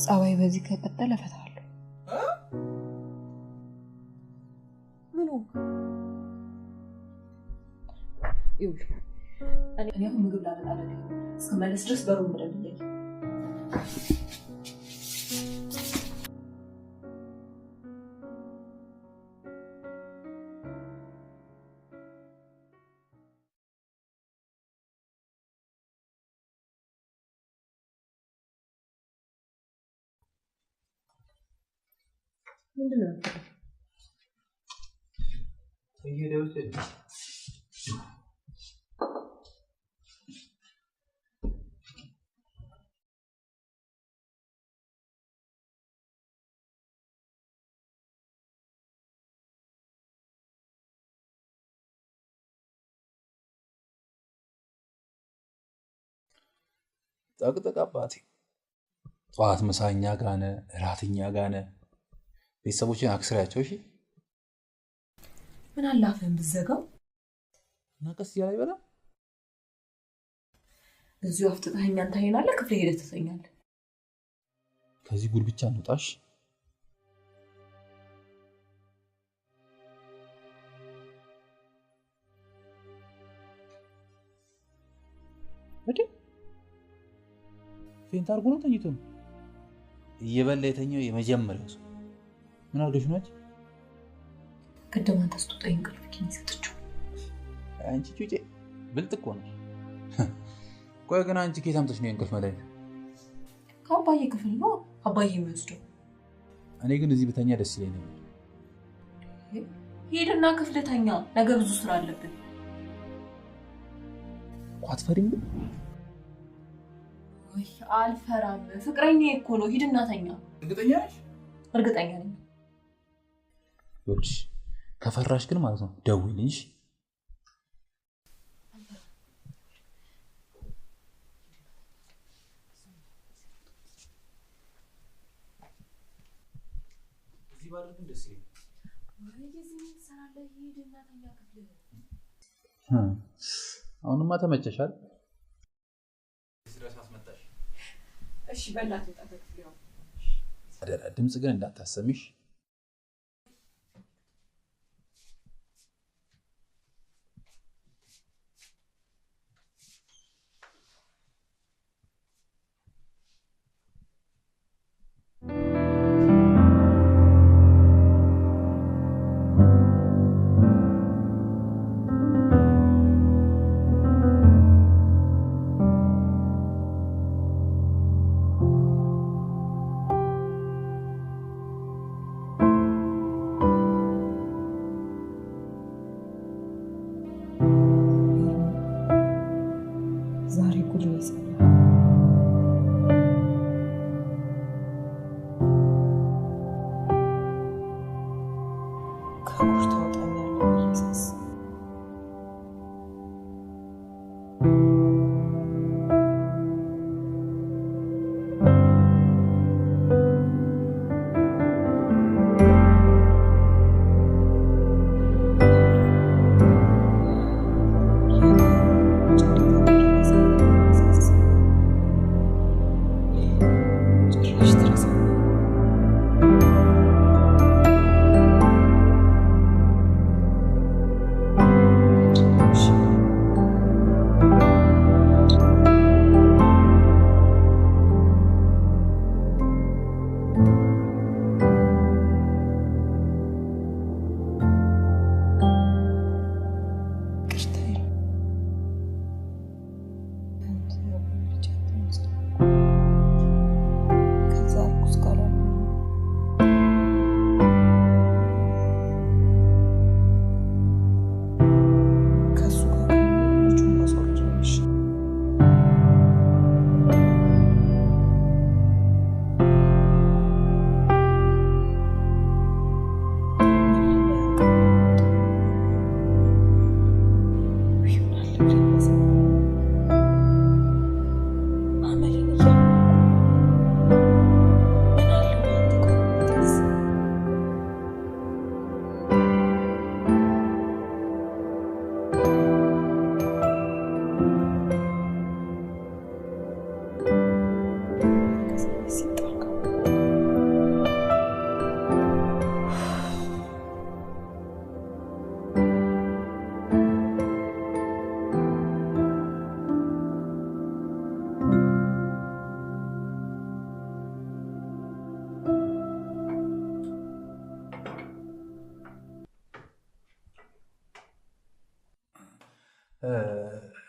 S2: ጸባይ በዚህ ከቀጠለ እፈታለሁ። ምን ሆንክ? ይኸውልህ እኔ አሁን ምግብ ላመጣልህ እስከመለስ ድረስ በሩን በደንብ እያየህ ምንድን ነው
S5: ጠቅጠቅ አባቴ። ጠዋት ምሳኛ ጋነ፣ እራትኛ ጋነ። ቤተሰቦችን አክስሪያቸው። እሺ
S2: ምን አላፈን ብዘጋው
S5: እና ቀስ እያለ ይበላ።
S2: እዚሁ አፍጥጠኸኛን ታይናለህ። ክፍል ሄደህ ትተኛለህ።
S5: ከዚህ ጉድ ብቻ እንውጣሽ።
S6: ፌንት አድርጎ ነው ተኝቶ ነው?
S7: እየበላ የተኛው የመጀመሪያው ሰው
S6: ምን አድርገሽ ነው?
S2: ቅድም አንተ ስትወጣኝ እንቅልፍ ኪኒ ሰጥቼው።
S6: አንቺ ጩጬ ብልጥ እኮ ነሽ። ቆይ ግን አንቺ ከየት አምጥተሽ ነው እንቅልፍ መድኃኒት?
S2: ከአባዬ ክፍል ነው አባዬ የሚወስደው።
S6: እኔ ግን እዚህ ብተኛ ደስ ይለኝ ነበር።
S2: ሄድና ክፍል ተኛ፣ ነገ ብዙ ስራ አለብን።
S6: አትፈሪም ግን?
S2: ወይ አልፈራም፣ ፍቅረኛዬ እኮ ነው። ሂድና ተኛ።
S6: እርግጠኛ ነሽ?
S2: እርግጠኛ ነኝ።
S6: ይኸውልሽ ከፈራሽ ግን ማለት ነው ደውይልኝ። እዚህ ባደርግ ደስ ይለኛል። አሁንማ ተመቸሻል?
S2: እሺ በላት ተጠቅልለው።
S6: አደራ ድምጽ ግን እንዳታሰሚሽ።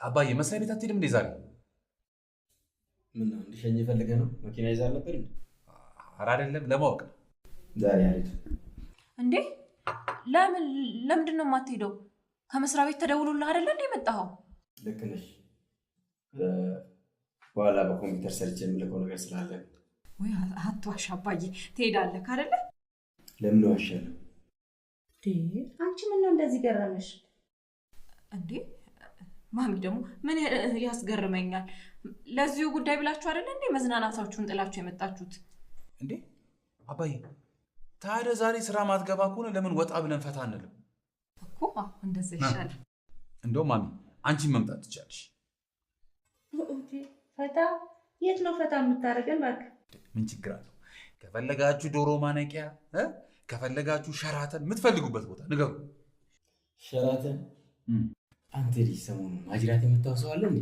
S5: አባዬ መስሪያ ቤት አትሄድም እንዴ ዛሬ?
S3: ምን ነው እንዲሸኝ ፈልገህ ነው? መኪና ይዘህ ነበር እንዴ?
S5: ኧረ አይደለም ለማወቅ
S3: ዛሬ አሪፍ
S2: እንዴ። ለምንድን ነው የማትሄደው? ከመስሪያ ቤት ተደውሎልህ አይደለ እንዴ የመጣኸው?
S3: ልክ ነሽ። በኋላ በኮምፒውተር ሰርች የምልከው ነገር ስላለ።
S2: ወይ አትዋሽ አባዬ፣ ትሄዳለህ አይደለ?
S3: ለምን ዋሻለሁ?
S1: አንቺ ምን ነው እንደዚህ ገረመሽ
S2: እንዴ? ማሚ ደግሞ ምን ያስገርመኛል? ለዚሁ ጉዳይ ብላችሁ አይደል እንዴ መዝናናታችሁን ጥላችሁ የመጣችሁት?
S5: እንዴ አባዬ ታዲያ ዛሬ ስራ ማትገባ ከሆነ ለምን ወጣ ብለን ፈታ አንልም
S2: እኮ? እንደዛ ይሻላል።
S5: እንደውም ማሚ አንቺን መምጣት ትችያለሽ።
S1: ኦኬ ፈታ? የት ነው ፈታ የምታደርገን? እባክህ
S5: ምን ችግር አለው? ከፈለጋችሁ ዶሮ ማነቂያ፣ ከፈለጋችሁ ሸራተን፣ የምትፈልጉበት ቦታ ንገሩ።
S3: ሸራተን? አንተ ልጅ ሰሞኑን ማጅራት የምታው ሰው አለ እንዴ?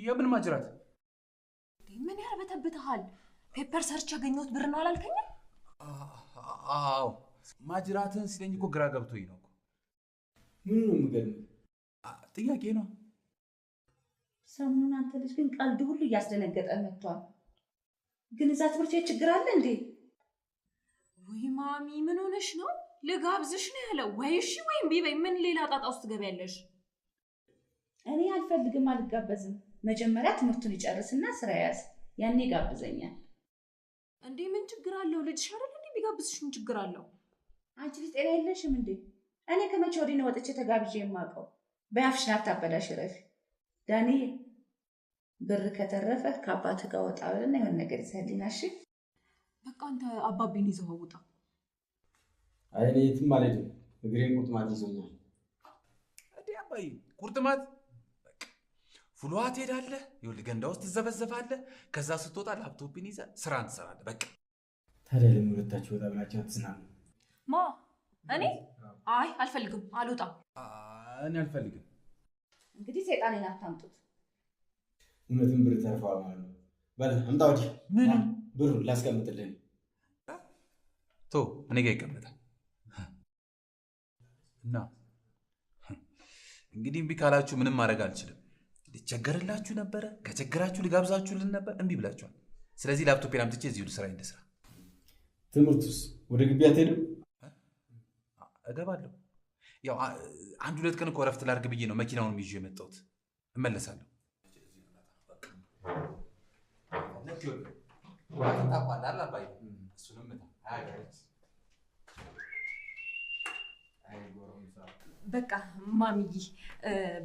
S5: የምን ማጅራት?
S2: ተርተብተሃል። ፔፐር ሰርች ያገኘሁት ብር ነው አላልከኝ?
S6: አዎ ማጅራትን ሲለኝ እኮ ግራ ገብቶኝ ነው።
S3: ምን ነው የምገርም
S6: ጥያቄ ነው።
S1: ሰሞኑን አንተ ልጅ ግን ቀልድ ሁሉ እያስደነገጠ መጥቷል። ግን እዛ ትምህርት ቤት ችግር አለ እንዴ?
S2: ወይ ማሚ ምን ሆነሽ ነው? ልጋብዝሽ ነው ያለው። ወይ እሺ ወይም ቢበይ ምን ሌላ ጣጣ ውስጥ ትገቢያለሽ?
S1: እኔ አልፈልግም፣ አልጋበዝም። መጀመሪያ ትምህርቱን ይጨርስና ስራ ያዝ፣ ያኔ ጋብዘኛል።
S2: እንዴ ምን ችግር አለው? ልጅሽ አይደል እንዴ? ቢጋብዝሽ ምን ችግር አለው?
S1: አንቺ ልጅ ጤና የለሽም እንዴ? እኔ ከመቼ ወዲህ ነው ወጥቼ ተጋብዤ የማውቀው? በያፍሽን አታበላሽ ረፊ። ዳኒ ብር ከተረፈ ከአባትህ ጋር ወጣ ብለና የሆነ ነገር ይዘህልኝ። እሺ
S2: በቃ አንተ አባቢን ይዘው ውጣ።
S3: አይ እኔ የትም አልሄድም። እግሬን ቁርጥማት ይዞኛል።
S6: እንዴ አባዬ ቁርጥማት ፍሏ ትሄዳለህ፣ ይኸውልህ ገንዳ ውስጥ ትዘበዘፋለህ። ከዛ ስትወጣ ላፕቶፕን ይዘህ ስራን ትሰራለህ። በቃ
S3: ታዲያ ለምን ሁለታችሁ ወጣ ብላችሁ አትዝናኑ?
S2: ማ እኔ አይ አልፈልግም፣ አልወጣም።
S6: እኔ አልፈልግም።
S1: እንግዲህ ሰይጣኔን አታምጡት።
S3: እውነትም ብር ተርፏል ማለት ነው። በል አምጣ ወዲህ።
S6: ምን
S3: ብሩን ላስቀምጥልህ።
S6: ቶ እኔ ጋር ይቀመጣል። እና እንግዲህ እምቢ ካላችሁ ምንም ማድረግ አልችልም። ሊቸገርላችሁ ነበረ፣ ከቸገራችሁ ልጋብዛችሁልን ነበር፣ እምቢ ብላችኋል። ስለዚህ ላፕቶፔን አምጥቼ እዚሁ ስራ እንደስራ።
S3: ትምህርቱስ ወደ ግቢ አትሄድም?
S6: እገባለሁ። ያው አንድ ሁለት ቀን እኮ እረፍት ላድርግ ብዬ ነው መኪናውን ይዤ የመጣሁት። እመለሳለሁ።
S2: በቃ ማሚዬ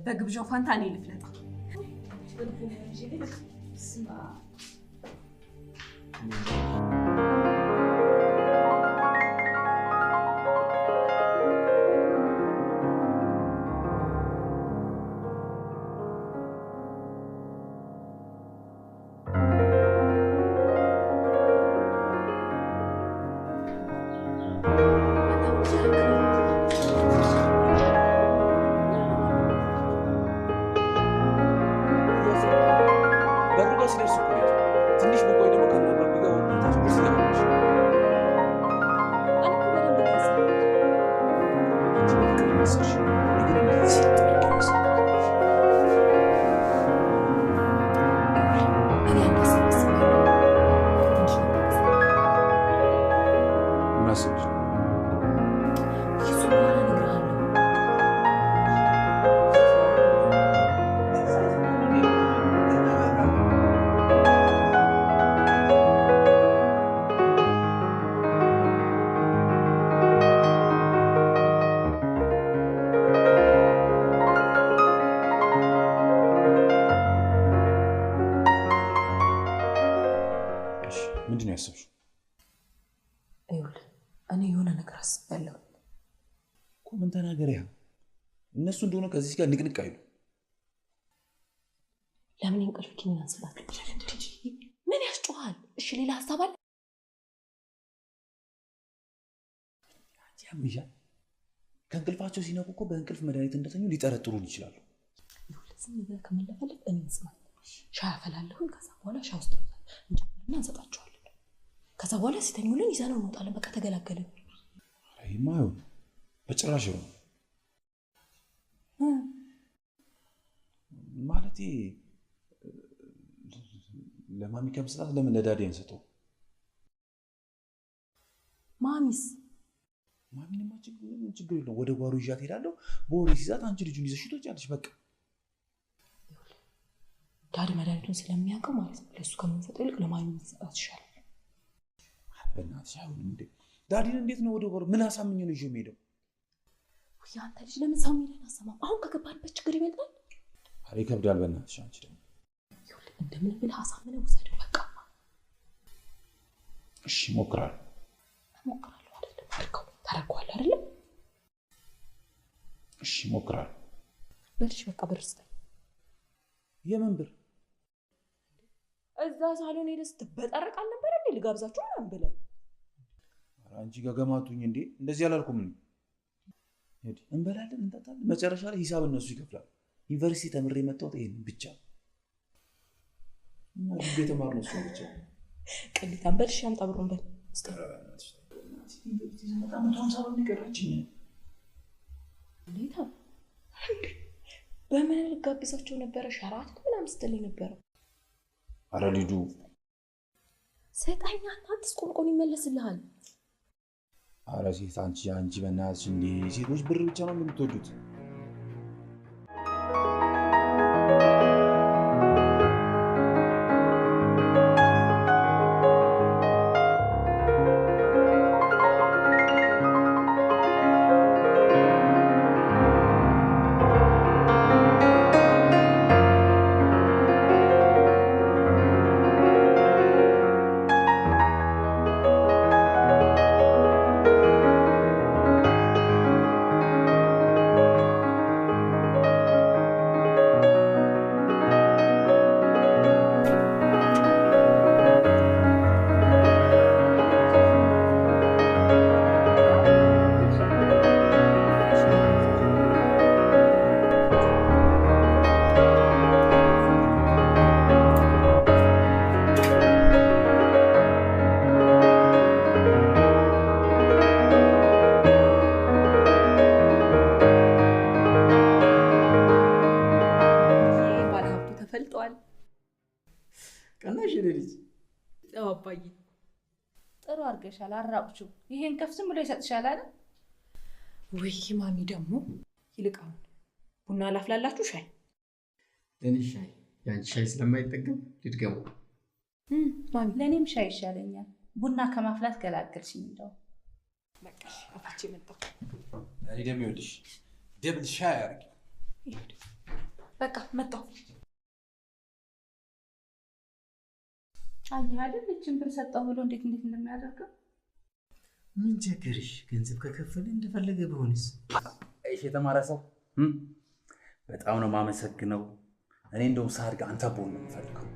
S2: በግብዣው ፋንታ እኔ ልፍለጥ።
S6: ምንድን ነው ያሰብሽው?
S2: ይኸውልህ እኔ የሆነ ነገር አስቤያለሁ
S6: እኮ። ምን ተናገሪያ? እነሱ እንደሆነ ከዚህ ጋር ንቅንቅ አይሉ።
S2: ለምን እንቅልፍ ኪኒን አንስላት? ምን ያስጮሃል? እሺ ሌላ ሀሳብ አለ?
S6: ያምሻል። ከእንቅልፋቸው ሲነቁ እኮ በእንቅልፍ መድኃኒት እንደተኙ ሊጠረጥሩን ይችላሉ።
S2: ዝም ብለህ ከመለፈልፍ እኔ ስማ፣ ሻይ አፈላለሁኝ። ከዛ በኋላ ሻይ ውስጥ እንጨምርና እንሰጣቸዋለን። ከዛ በኋላ ሲተኙልን ይዘነው እንወጣለን። በቃ ተገላገልን።
S6: ይሄማ አይሆንም በጭራሽ ነው። ማለቴ ለማሚ ከምስጣት ለምን ለዳዲ አንሰጠው?
S2: ማሚስ?
S6: ማሚንማ ችግር የለውም። ወደ ጓሮ ይዣት ሄዳለሁ። በወሬ ሲዛት አንቺ ልጁን ይዘሽ ትወጫለሽ። በቃ
S2: ዳዲ መድኃኒቱን ስለሚያውቀው ማለት ነው ለእሱ ከምንሰጠው ይልቅ ለማሚ መስጠት ይሻላል።
S6: በእናትሽ አይሆንም እንዴ! ዳዲን እንዴት ነው ወደ ጓሮ ምን አሳምኜ ነው ይዤ የምሄደው?
S2: ውይ አንተ ልጅ ለምን ሰው የሚለን አሰማም? አሁን ከገባንበት ችግር ይበልጣል።
S6: ኧረ ይከብዳል። በእናትሽ አንቺ ደግሞ
S2: እንደምን ብለህ አሳምነህ ውሰደው። በቃ
S6: እሺ እሞክራለሁ።
S2: እሞክራለሁ አይደለም አልከው፣ ታደርገዋለህ አይደለም?
S6: እሺ እሞክራለሁ።
S2: በልሽ በቃ ብር ስጠኝ።
S6: የምን ብር?
S2: እዛ ሳሎን ሄደህ ስትበጠረቅ አልነበረ እንዴ? ልጋብዛችሁ ምናምን ብለህ።
S6: ኧረ አንቺ ገገማቱኝ እንዴ! እንደዚህ አላልኩም። ሄድ እንበላለን፣ እንጠጣለን። መጨረሻ ላይ ሂሳብ እነሱ ይከፍላሉ። ዩኒቨርሲቲ ተምሬ የመጣሁት ይሄን ብቻ። ቤተ ማርኖ እሱ ብቻ
S2: ቅሊታን በልሽ አምጣ ብሩን በል
S4: በጣም ታምሳው ንገራችኝ
S2: ቅሊታ በምን ልጋብዛቸው ነበረ ሸራት ምናምን ስትለኝ ነበረ
S6: አረ ልጁ
S2: ሰይጣኛ አትስቆምቆም ይመለስልሃል
S6: አረ ሴት አንቺ በእናትሽ እንዴ ሴቶች ብር ብቻ ነው የምትወዱት
S2: አባዬ
S1: ጥሩ አድርገሻል አራቁቹ ይሄን ከፍ ዝም ብሎ ይሰጥሻል አይደል
S2: ወይ ማሚ ደግሞ ይልቃው ቡና ላፍላላችሁ ሻይ
S3: ለኔ ሻይ ያንቺ ሻይ ስለማይጠገም ልድገሙ
S1: ማሚ ለኔም ሻይ ይሻለኛል ቡና ከማፍላት ገላገልሽኝ እንደው
S2: በቃ አፋቼ መጣ
S6: እኔ ደግሞ ይኸውልሽ ደብል ሻይ አርጊ
S2: በቃ መጣው
S1: አይ አይደል እቺን ብር ሰጣው ብሎ እንዴት እንደሚያደርገው
S3: ምን ቸገርሽ ገንዘብ ከከፈለ እንደፈለገ ቢሆንስ
S6: እሺ የተማረ ሰው በጣም ነው ማመሰግነው እኔ እንደውም ሳርጋ አንተ ቦን ነው የምፈልገው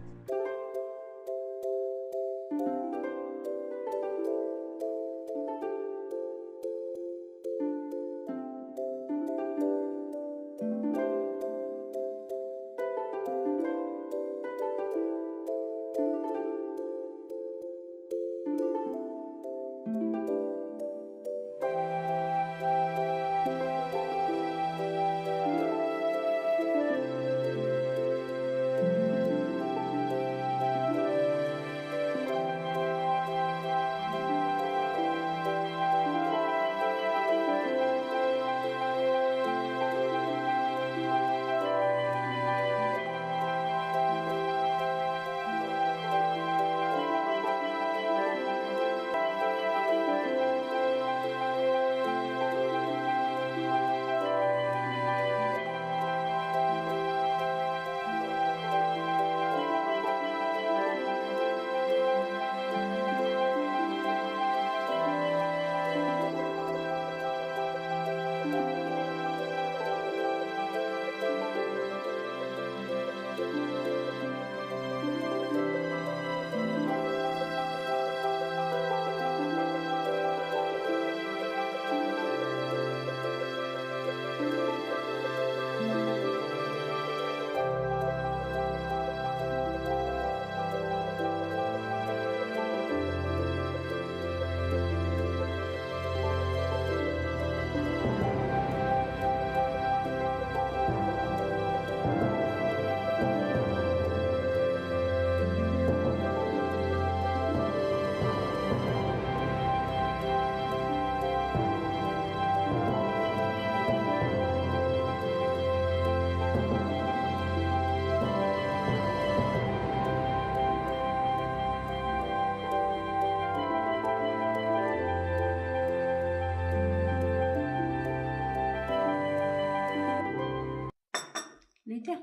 S1: ሊዲያ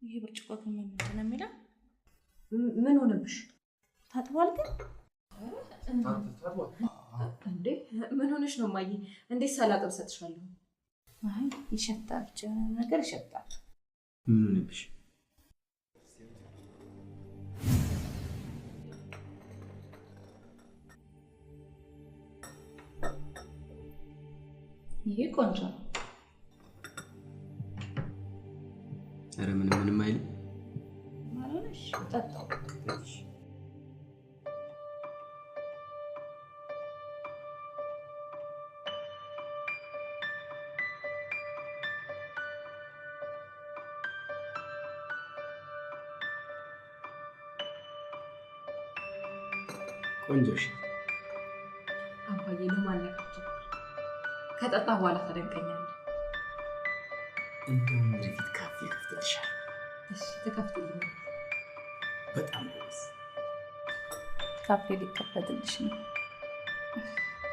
S1: ይሄ ብርጭቆ ምን ነው የሚለው
S2: ምን ሆነብሽ
S1: ታጥቧል ግን
S2: እንዴ ምን ሆነሽ ነው ማይ እንዴ ሰላጣ ሰጥሻለሁ
S1: አይ ይሸታል ነገር ይሸታል
S3: ምን ሆነብሽ
S1: ይሄ ቆንጆ
S3: አረ ምንም አይልም
S1: ማለነሽ
S3: ቆንጆሽ
S2: አባዬ ለማለቃቸው ከጠጣ በኋላ ተደንቀኛለህ።
S3: እንደውም ወደፊት ካፌ ከፍትልሻል።
S2: እሺ ተከፍትልኝ።
S3: በጣም ደስ
S1: ካፌ ሊከፈትልሽ ነው።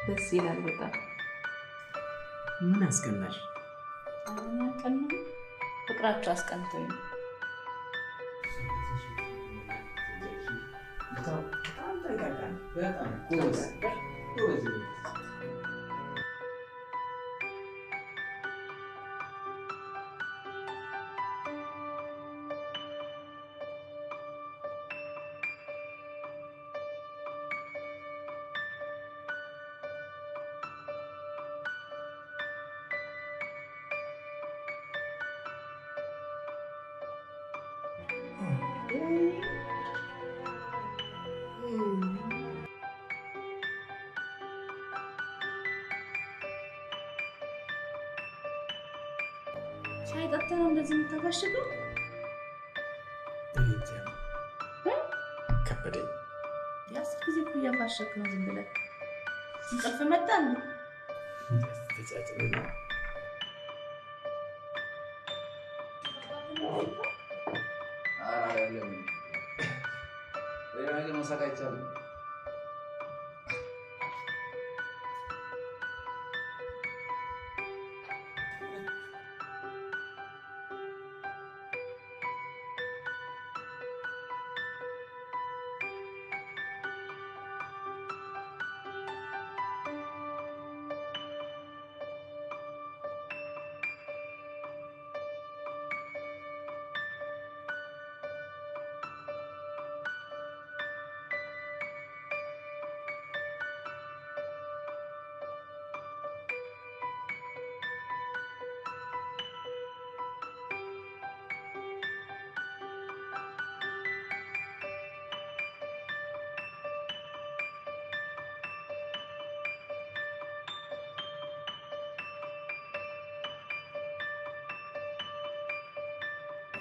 S2: ደስ ይላል በጣም።
S3: ምን አስቀናሽ?
S1: አሁን ቀን ፍቅራችሁ አስቀንቶኝ ነው።
S3: በጣም ጎበዝ ጎበዝ።
S1: ሻይ ጠጥተህ ነው እንደዚህ የምታፋሽገው?
S3: ከበደኝ።
S1: የአስር ጊዜ እኮ እያፋሸክ ነው ዝም ብለህ። እንቅልፍ መጣ እንዴ?
S3: ተጫጭበኛ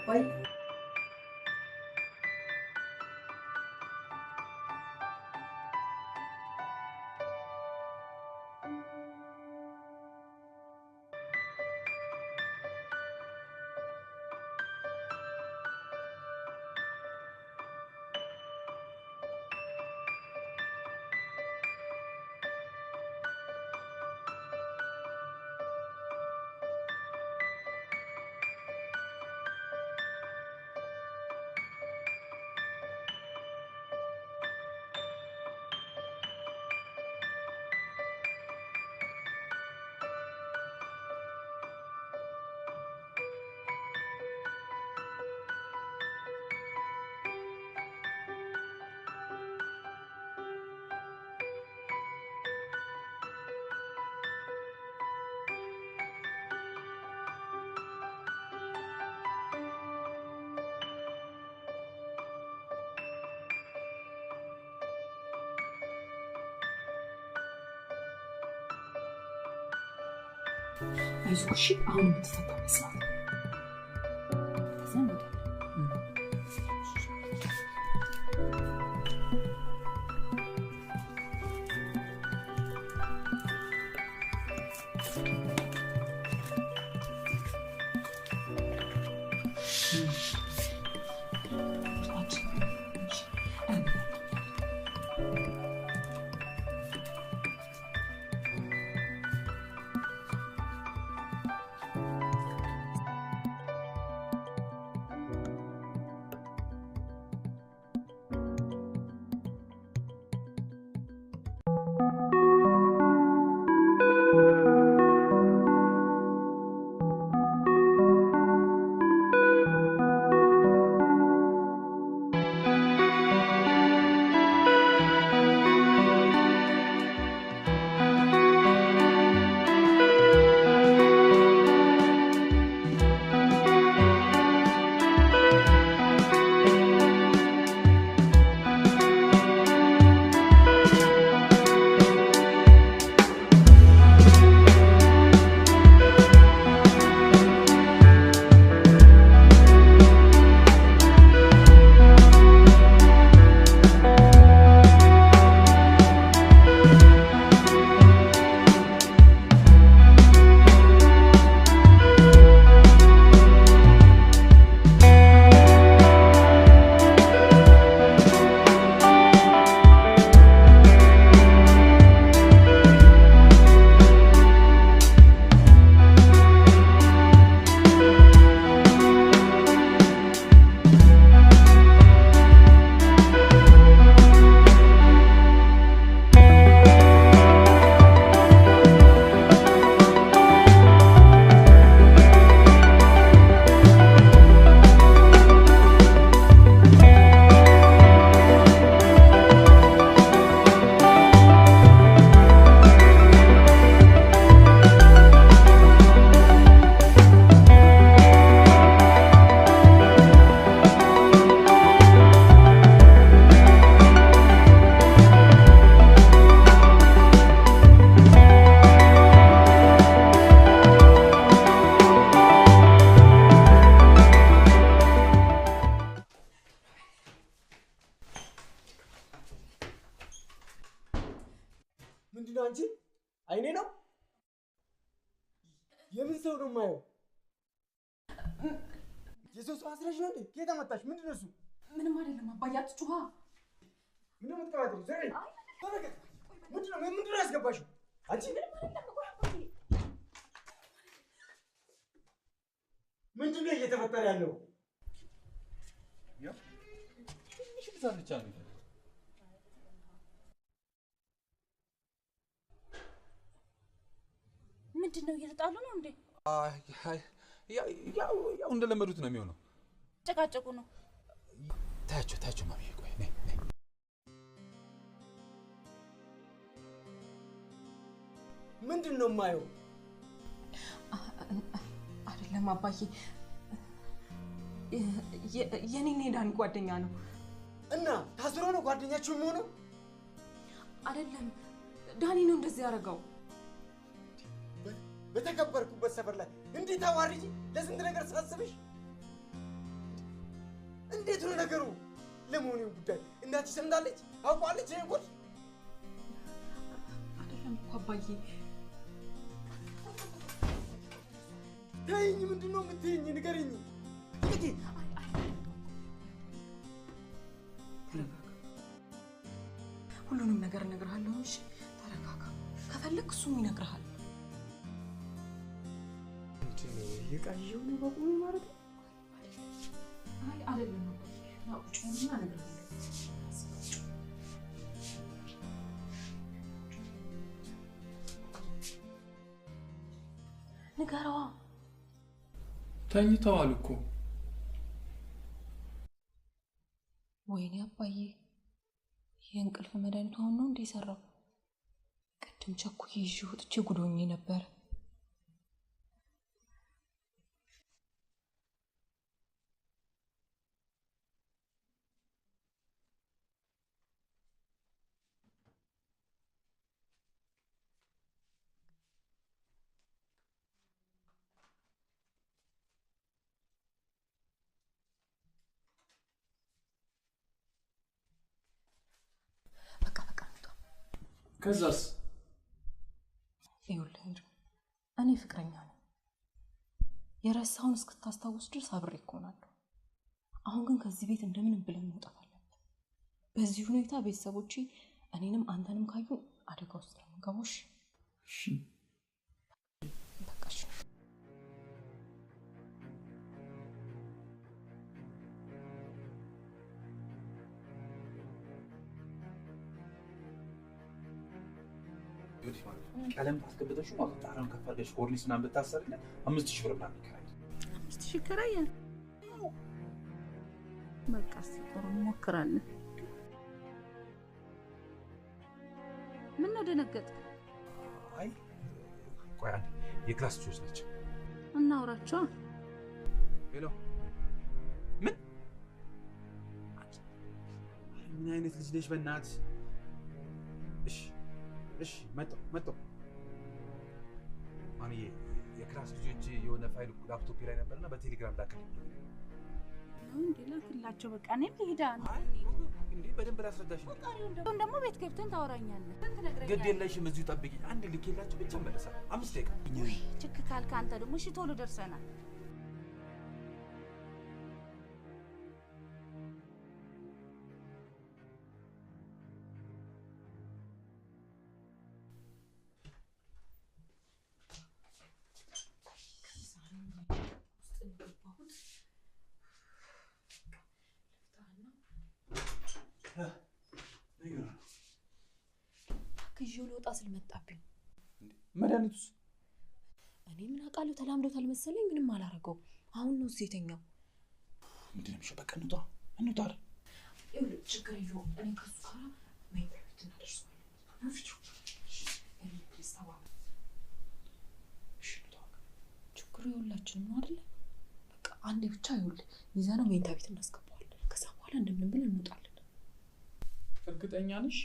S1: ወይ
S2: አይዞህ እሺ። አሁን የምትፈታ መስራት
S8: ምንድነው አንቺ? አይኔ ነው? የምን ሰው ነው የማየው? የሰው ሰው አስረሽ ነው እንዴ? ከየት አመጣሽ? ምንድነው እሱ?
S2: ምንም አይደለም አባዬ፣ አትጩሃ።
S8: ምንድነው የምትቀባጥሪው? ዘሬ ተረጋጋ። ምንድነው ያስገባሽው? አንቺ ምንድነው እየተፈጠረ ያለው?
S6: ያው ትንሽ ብዛት ብቻ ነው።
S1: ምንድነው እየተጣሉ ነው እንዴ?
S6: ያው እንደለመዱት ነው የሚሆነው።
S1: ጨቃጨቁ ነው።
S6: ታያቸው ማሚዬ፣ ቆይ ነይ።
S8: ምንድነው የማየው?
S2: አይደለም አባዬ፣ የኔና የዳኒ ጓደኛ ነው።
S8: እና ታስሮ ነው ጓደኛችሁ የሚሆነው?
S2: አይደለም፣ ዳኒ ነው እንደዚህ ያደረገው።
S8: በተከበርኩበት ሰፈር ላይ እንዴት አዋርጂ! ለስንት ነገር ሳስብሽ እንዴት ነው ነገሩ? ለመሆኑ ጉዳይ እናትሽ ሰምታለች? አውቃለች? ይሄን ጉድ
S2: አይደለም እኮ አባዬ።
S8: ተይኝ። ምንድነው የምትይኝ? ንገሪኝ። ልጅ
S2: ሁሉንም ነገር እነግርሃለሁ። እሺ ተረጋጋ። ከፈለክ እሱም ይነግርሃል።
S8: የቃየው ነው ባቁ ማለት ነው።
S2: አይደለም ነው ጭንና ነገር ንገረዋ።
S4: ተኝተዋል እኮ።
S2: ወይኔ አባዬ፣ የእንቅልፍ መድኃኒቱ አሁን ነው እንዴ የሰራው? ቅድም ቸኩዬ ይዤ ወጥቼ ጉዶኜ ነበር።
S4: ከዛስ?
S2: ይኸውልህ እኔ ፍቅረኛ ነኝ። የረሳውን እስክታስታውስ ድረስ አብሬ እኮናለሁ። አሁን ግን ከዚህ ቤት እንደምንም ብለን መውጣት አለብን። በዚህ ሁኔታ ቤተሰቦቼ እኔንም አንተንም ካዩ አደጋ ውስጥ ነው የምንገባው። እሺ በቃ እሺ።
S6: ቀለም አስገብተሽው ማለት ጣራውን ከፍ አድርገሽ ኮርኒስ ምናምን ብታሰርልኝ 5000 ብር ምናምን ይከራይ።
S1: 5000 ይከራያል። በቃ እስኪ ቆሮ እንሞክራለን። ምን ነው ደነገጥክ?
S6: አይ ቆይ አንዴ፣ የክላስ ልጆች ናቸው።
S1: እናውራቸው።
S6: ሄሎ፣ ምን አይነት ልጅ ነሽ በእናትህ? እሺ መጣሁ። ማንዬ የክላስ ልጆች የሆነ ፋይል ላፕቶፕ ላይ ነበርና በቴሌግራም ላክልኝ።
S1: እንዴ ላክላቸው። በቃ እኔም ልሂድ።
S6: እንዴ በደንብ ላስረዳሽ ነው።
S1: ደግሞ ቤት ገብተን ታወራኛለህ።
S6: ግድ የለሽም፣ እዚሁ ጠብቂኝ። አንድ ልኬላቸው ብቻ እመለሳለሁ። 5 ደቂቃ።
S1: ችክ ካልክ አንተ ደግሞ እሺ፣ ቶሎ ደርሰናል።
S2: ይዤው ልወጣ ስለመጣብኝ።
S6: መድኃኒቱስ?
S2: እኔ ምን አውቃለሁ፣ ተላምዶታል መሰለኝ። ምንም አላረገው። አሁን ነው እዚህ የተኛው።
S6: ምንድን ነው የሚሻው? በቃ እንውጣ አይደል?
S2: ይኸውልህ ችግር የለውም። እኔ ከሱ ጋር መኝታ ቤት እናደርሰዋለን። ችግሩ የሁላችንም ነው አይደለ? በቃ አንዴ ብቻ ይኸውልህ ይዘነው መኝታ ቤት እናስገባዋለን። ከዛ በኋላ እንደምንም ብለን እንወጣለን።
S4: እርግጠኛ ነሽ?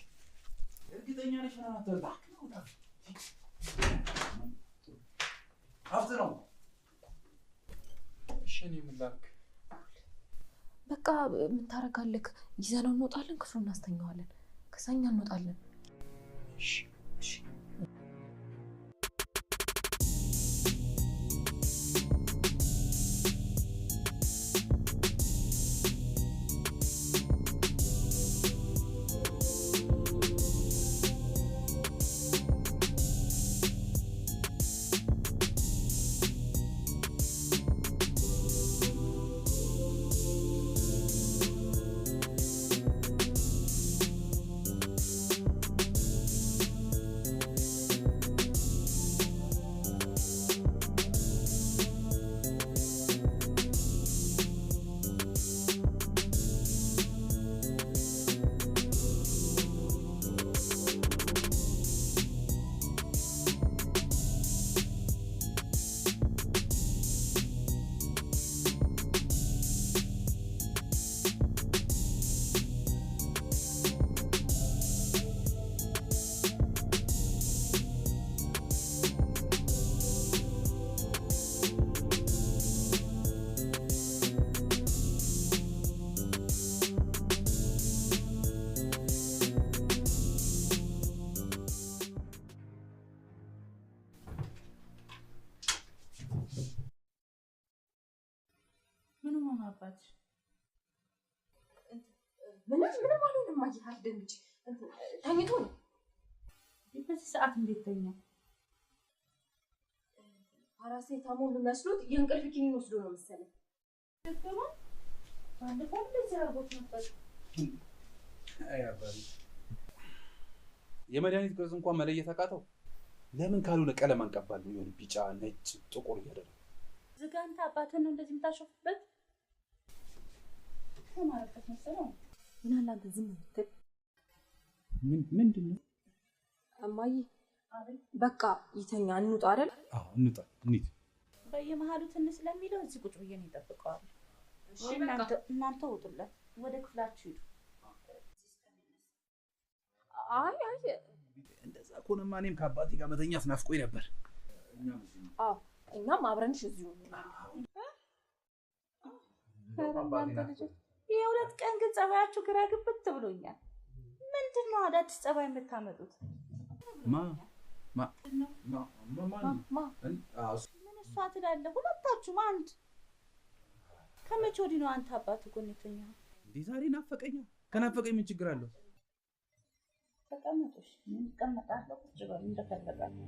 S6: ሀብት ነው።
S4: እሺ እኔ ምን ላድርግ?
S2: በቃ ምን ታደርጋለህ? ይዘነው እንወጣለን፣ ክፍሉን እናስተኛዋለን። ከዛ እኛ እንወጣለን።
S4: እሺ
S2: እሺ
S1: አባትሽ?
S2: ምንም አልሆንም። አትደንግጪ። ተኝቶ ነው።
S1: በዚህ ሰዓት እንዴት ተኛ?
S2: ፓራሴታሞል መስሎት የእንቅልፍ ኪኒን ወስዶ ነው መሰለኝ።
S1: ደግሞ ባለፈው እንደዚህ አድርጎት ነበር።
S6: አይ አባቴ የመድኃኒት ቅርጽ እንኳን መለየት አቃተው። ለምን ካልሆነ ቀለም አንቀባለሁ። ይሁን ቢጫ፣ ነጭ፣ ጥቁር እያደረገ
S1: ዝጋንታ አባትህን ነው እንደዚህ የምታሾፍበት? ተማረበት መሰለው።
S2: ምን አለ አንተ ዝም ብትል።
S6: ምንድን ነው
S2: እማዬ? በቃ ይተኛ እንውጣ አይደል?
S6: አዎ እንውጣ። እንሂድ።
S1: በየመሃሉ ትንሽ ስለሚለው እዚህ ቁጭ ብዬ ነው የጠብቀዋል። እናንተ ውጡለት፣ ወደ ክፍላችሁ ሂዱ።
S2: አይ
S6: እንደዛ ከሆነማ እኔም ከአባቴ ጋር መተኛት ናፍቆኝ ነበር።
S2: እኛም አብረንሽ እዚሁ
S1: የሁለት ቀን ግን ጸባያችሁ ግራ ግብት ብሎኛል። ምንድን ነው አዳዲስ ጸባይ የምታመጡት? ምን እሷ ትላለህ? ሁለታችሁም አንድ። ከመቼ ወዲህ ነው አንተ አባት ጎን የተኛው?
S6: እንዴ ዛሬ ናፈቀኛ። ከናፈቀኝ ምን ችግር አለው?
S1: ተቀመጡሽ። ምን ተቀመጣለሁ? ቁጭ በሉ እንደፈለጋችሁ።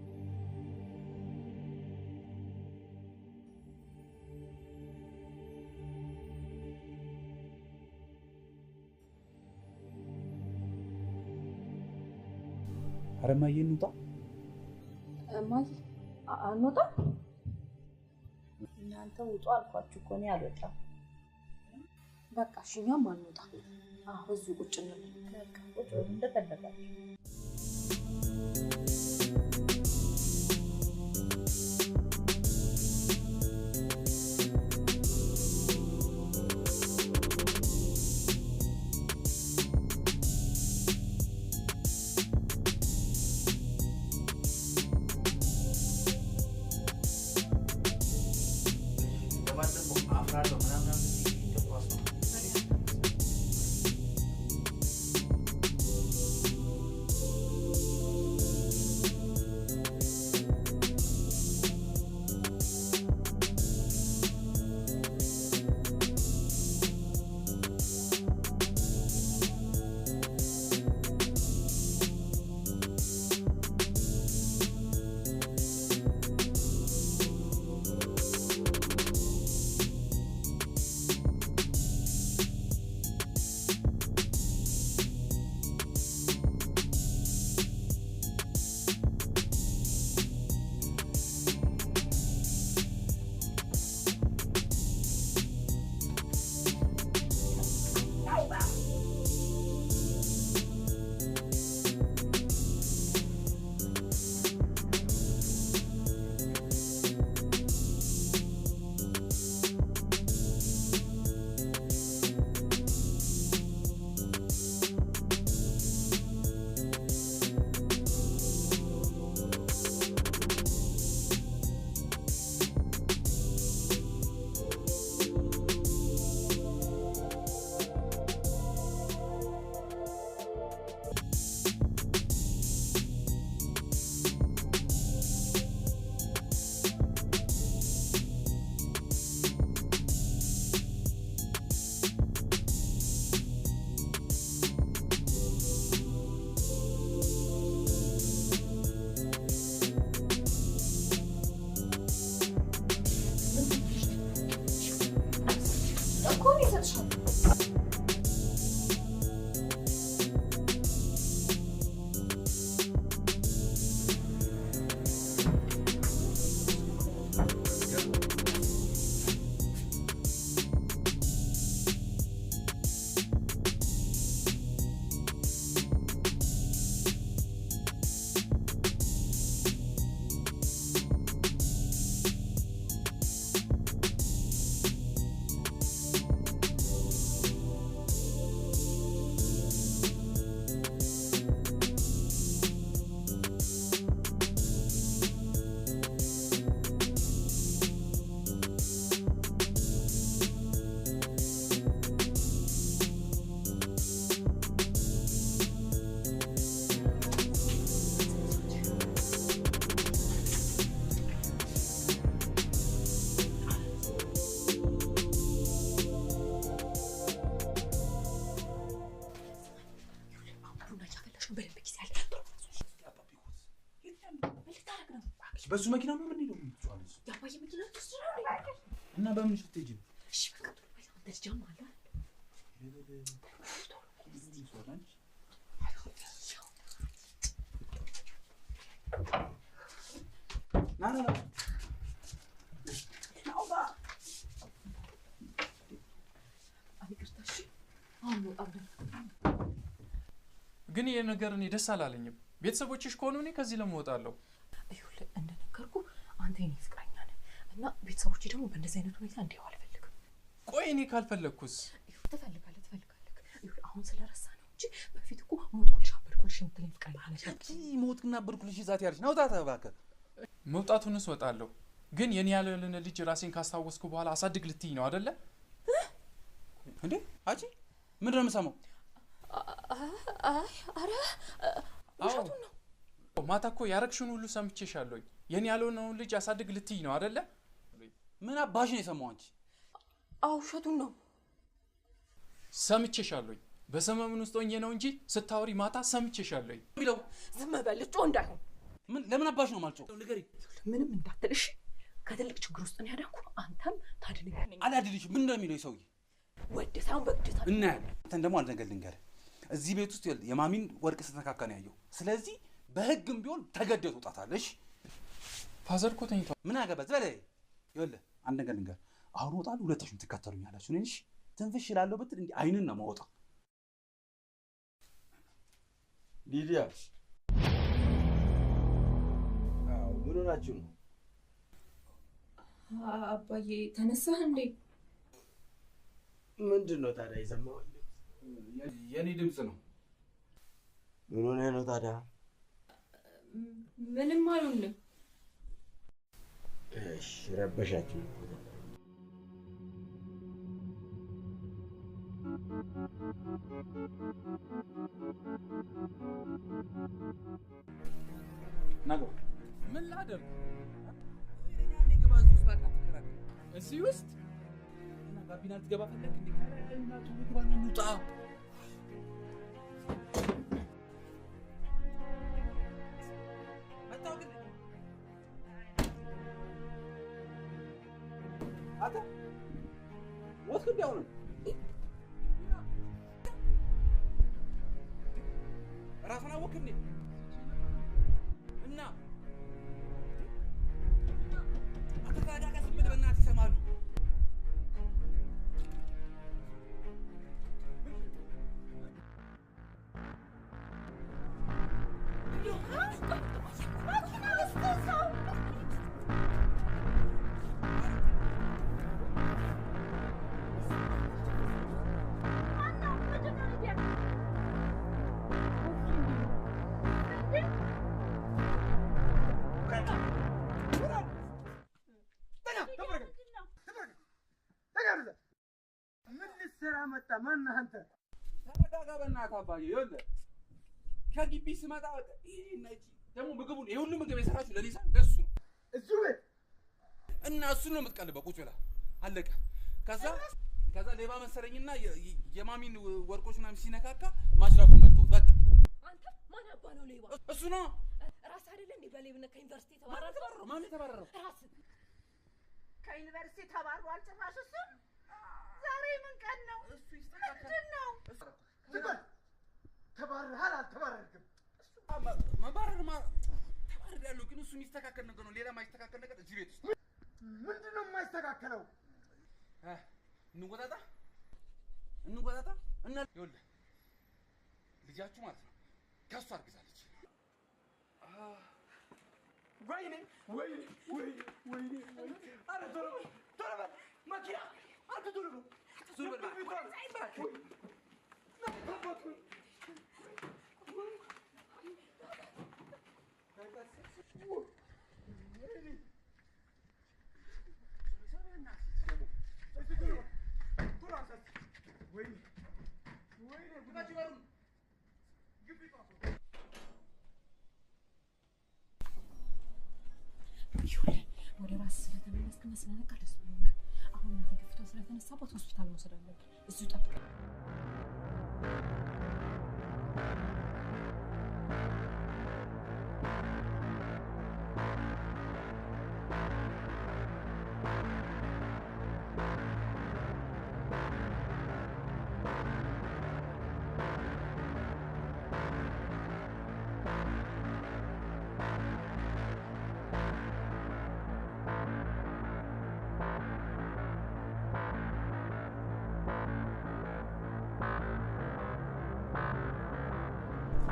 S6: ኧረ እማዬ እንውጣ።
S2: እማዬ አንወጣ?
S1: እናንተ ውጡ አልኳችሁ እኮ እኔ አልወጣም።
S2: በቃ እሺ እኛም አንወጣ። እዚሁ ቁጭ እንበል።
S1: በቃ ቁጭ በሉ እንደፈለጋችሁ።
S2: ነው በደንብ ጊዜ አለ
S5: በሱ መኪና ነው ምን ይለው ትጫለሽ
S2: ያባዬ መኪና ትስራለህ
S5: እና በምን ልትሄጂ
S2: እሺ በቃ ደርጃም አለ
S5: ና
S4: ግን ይሄ ነገር እኔ ደስ አላለኝም። ቤተሰቦችሽ ከሆኑ እኔ ከዚህ ለምወጣለሁ።
S2: ይኸውልህ እንደነገርኩ አንተ የኔ ፍቅረኛ ነህ እና ቤተሰቦቼ ደግሞ በእንደዚህ አይነት ሁኔታ እንዲያው አልፈልግም።
S4: ቆይ እኔ ካልፈለግኩስ?
S2: ትፈልጋለህ። ይኸውልህ አሁን ስለረሳ ነው እንጂ በፊት እኮ ሞትኩልሽ አበድኩልሽ የምትለኝ ፍቅረኛ ነበር።
S5: ሞትና አበድኩልሽ ዛት ያለሽ ነው ጣጣ እባክህ።
S4: መውጣቱንስ እወጣለሁ። ግን የኔ ያለልን ልጅ ራሴን ካስታወስኩ በኋላ አሳድግ ልትይ ነው አይደለ?
S5: እንዴ አጂ ምንድነው የምሰማው?
S2: አረ ውሸቱን ነው።
S4: ማታ እኮ ያረግሽውን ሁሉ ሰምቼሻለሁ። የኔ ያልሆነውን ልጅ አሳድግ ልትይ ነው አይደለ?
S5: ምን አባሽ ነው የሰማው አንቺ?
S2: ውሸቱን ነው
S4: ሰምቼሻለሁ። በሰመምን ውስጥ ሆኜ ነው እንጂ ስታወሪ ማታ ሰምቼሻለሁ።
S2: ቢለው ዝም በል ጮህ እንዳይሆን።
S5: ምን ለምን አባሽ ነው ማልጮህ? ንገሪ።
S2: ምንም እንዳትልሽ ከትልቅ ችግር ውስጥ ነው ያዳንኩ። አንተም ታድነኝ።
S5: አላድልሽም። ምን እንደሚለው ሰውዬ
S2: ወደ ሳይሆን በግዴታ
S5: እናያለን። አንተን ደግሞ አንድ ነገር ልንገርህ። እዚህ ቤት ውስጥ የማሚን ወርቅ ስትነካካ ነው ያየው። ስለዚህ በህግም ቢሆን ተገደህ ትወጣታለሽ።
S4: ፋዘር እኮ ተኝቷል።
S5: ምን አገባ ዘለ ይኸውልህ አንድ ነገር ልንገርህ። አሁን እወጣለሁ፣ ሁለታችሁም ትከተሉኛላችሁ። እኔ እሺ ትንፍሽ እላለሁ ብትል እንዲህ አይንን ነው የማወጣው።
S9: ሊዲያ ምን ሆናችሁ ነው?
S2: አባዬ ተነሳህ እንዴ?
S9: ምንድን ነው ታዲያ የሰማኸው?
S5: የኔ ድምፅ ነው።
S9: ምን ሆነህ ነው ታዲያ?
S2: ምንም አልሆንም።
S9: እሺ ረበሻችሁ።
S5: ናገው
S4: ምን ላደርግ?
S5: እዚህ ውስጥ እና ጋቢና ልትገባ ፈለክ እንዴ? እናቱ ልግባና እንውጣ። አታ ወጥ እንዲያው ነው ራስና ወክኔ እና አተካዳ ከስምት በእናትህ ይሰማሉ። ተረጋጋ በእናትህ አባዬ። ይኸውልህ ከግቢ ስመጣ ደግሞ ምግቡን ይሄ ሁሉ ምግብ የሰራችው ለሊሳ ለሱ ነው
S8: እዚሁ ቤት
S5: እና እሱን ነው የምትቀልበው ቁጭ ብላ አለቀ። ከዛ ሌባ መሰለኝና የማሚን ወርቆች ምናምን ሲነካካ ማጅራቱን መጥቶት በቃ።
S2: አንተ ማን አባ ነው ሌባ?
S5: እሱ ነው
S2: ራስ አይደለ እንዴ በሌብነት ከዩኒቨርሲቲ ተባረረ?
S5: ማን ተባረረ?
S2: ራስ
S1: ከዩኒቨርሲቲ ተባሯል። ጭራሽ እሱ ዛሬ ምን ቀን ነው?
S5: እሱ ይስተካከል።
S1: ምንድን ነው?
S8: ተባረሃል አልተባረርክም?
S5: መባረርማ ተባረራለሁ፣ ግን እሱ የሚስተካከል ነገር ነው። ሌላ የማይስተካከል ነገር እዚህ ቤት ውስጥ
S8: ምንድን ነው የማይስተካከለው?
S5: እንወጣጣ እና ይኸውልህ ልጃችሁ ማለት ነው ከእሱ አርግዛለች።
S8: ወይኔ ኧረ ቶሎ በል መኪና አንተ ቶሎ በል
S2: ወደ ራስ ስለተመለስክና ስለነቃ ደስ ብሎኛል። አሁን እናቴ ግፊቷ ስለተነሳባት ሆስፒታል መውሰድ አለብን። እዚሁ ጠብቀኝ።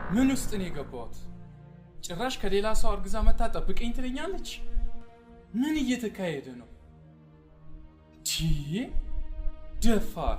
S4: ምን ውስጥ ነው የገባሁት? ጭራሽ ከሌላ ሰው አርግዛ መታ ጠብቀኝ ትለኛለች። ምን እየተካሄደ ነው? ደፋር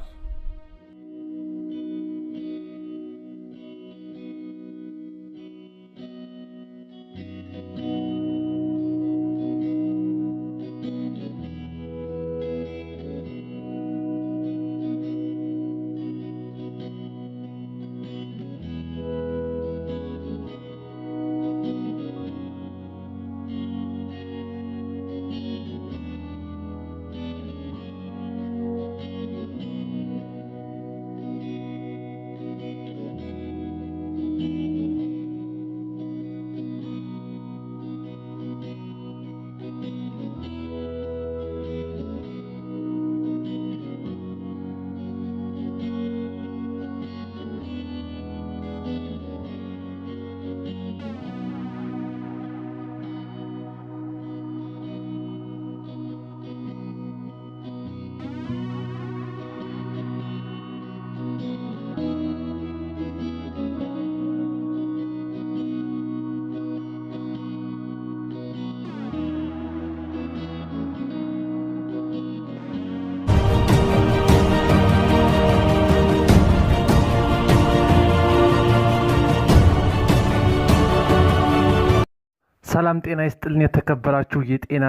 S10: ሰላም ጤና ይስጥልን። የተከበራችሁ የጤና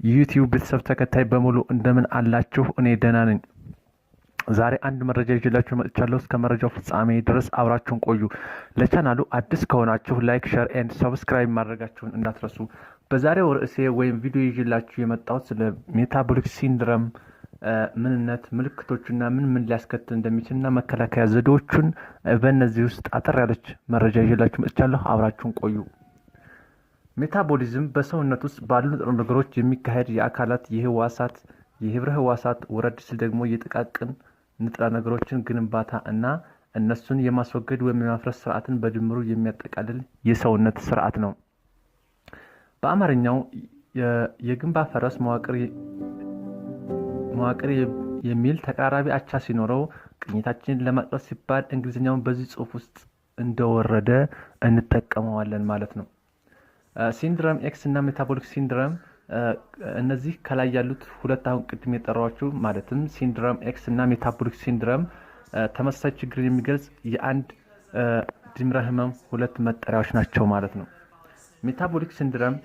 S10: ዩቲዩብ ቤተሰብ ተከታይ በሙሉ እንደምን አላችሁ? እኔ ደህና ነኝ። ዛሬ አንድ መረጃ ይዤላችሁ መጥቻለሁ። እስከ መረጃው ፍጻሜ ድረስ አብራችሁን ቆዩ። ለቻናሉ አዲስ ከሆናችሁ ላይክ፣ ሼር ኤንድ ሰብስክራይብ ማድረጋችሁን እንዳትረሱ። በዛሬው ርዕሴ ወይም ቪዲዮ ይዤላችሁ የመጣሁት ስለ ሜታቦሊክ ሲንድረም ምንነት፣ ምልክቶችና ምን ሊያስከትል እንደሚችልና መከላከያ ዘዴዎቹን በእነዚህ ውስጥ አጠር ያለች መረጃ ይዤላችሁ መጥቻለሁ። አብራችሁን ቆዩ። ሜታቦሊዝም በሰውነት ውስጥ ባሉ ንጥረ ነገሮች የሚካሄድ የአካላት የህዋሳት የህብረ ህዋሳት ወረድ ሲል ደግሞ የጥቃቅን ንጥረ ነገሮችን ግንባታ እና እነሱን የማስወገድ ወይም የማፍረስ ስርዓትን በድምሩ የሚያጠቃልል የሰውነት ስርዓት ነው። በአማርኛው የግንባ ፈረስ መዋቅር የሚል ተቃራቢ አቻ ሲኖረው ቅኝታችንን ለማጥራት ሲባል እንግሊዝኛውን በዚህ ጽሑፍ ውስጥ እንደወረደ እንጠቀመዋለን ማለት ነው። ሲንድረም ኤክስ እና ሜታቦሊክ ሲንድረም እነዚህ ከላይ ያሉት ሁለት አሁን ቅድም የጠራኋቸው ማለትም ሲንድረም ኤክስ እና ሜታቦሊክ ሲንድረም ተመሳሳይ ችግር የሚገልጽ የአንድ ድምረ ህመም ሁለት መጠሪያዎች ናቸው ማለት ነው። ሜታቦሊክ ሲንድረም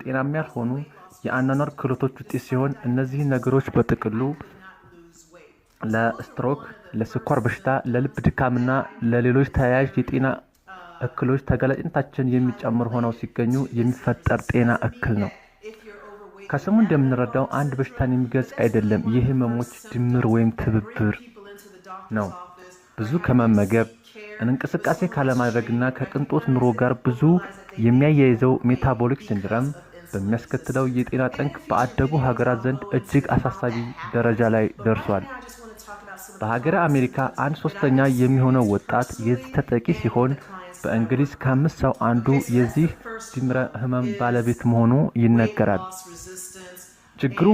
S10: ጤናማ ያልሆኑ የአኗኗር ክህሎቶች ውጤት ሲሆን እነዚህ ነገሮች በጥቅሉ ለስትሮክ፣ ለስኳር በሽታ፣ ለልብ ድካምና ለሌሎች ተያያዥ የጤና እክሎች ተጋላጭነታችን የሚጨምር ሆነው ሲገኙ የሚፈጠር ጤና እክል ነው። ከስሙ እንደምንረዳው አንድ በሽታን የሚገልጽ አይደለም። የህመሞች ድምር ወይም ትብብር ነው። ብዙ ከመመገብ፣ እንቅስቃሴ ካለማድረግና ከቅንጦት ኑሮ ጋር ብዙ የሚያያይዘው ሜታቦሊክ ሲንድረም በሚያስከትለው የጤና ጠንቅ በአደጉ ሀገራት ዘንድ እጅግ አሳሳቢ ደረጃ ላይ ደርሷል። በሀገረ አሜሪካ 1/3 የሚሆነው ወጣት የዚህ ተጠቂ ሲሆን በእንግሊዝ ከ5 ሰው አንዱ የዚህ ድምረ ህመም ባለቤት መሆኑ ይነገራል። ችግሩ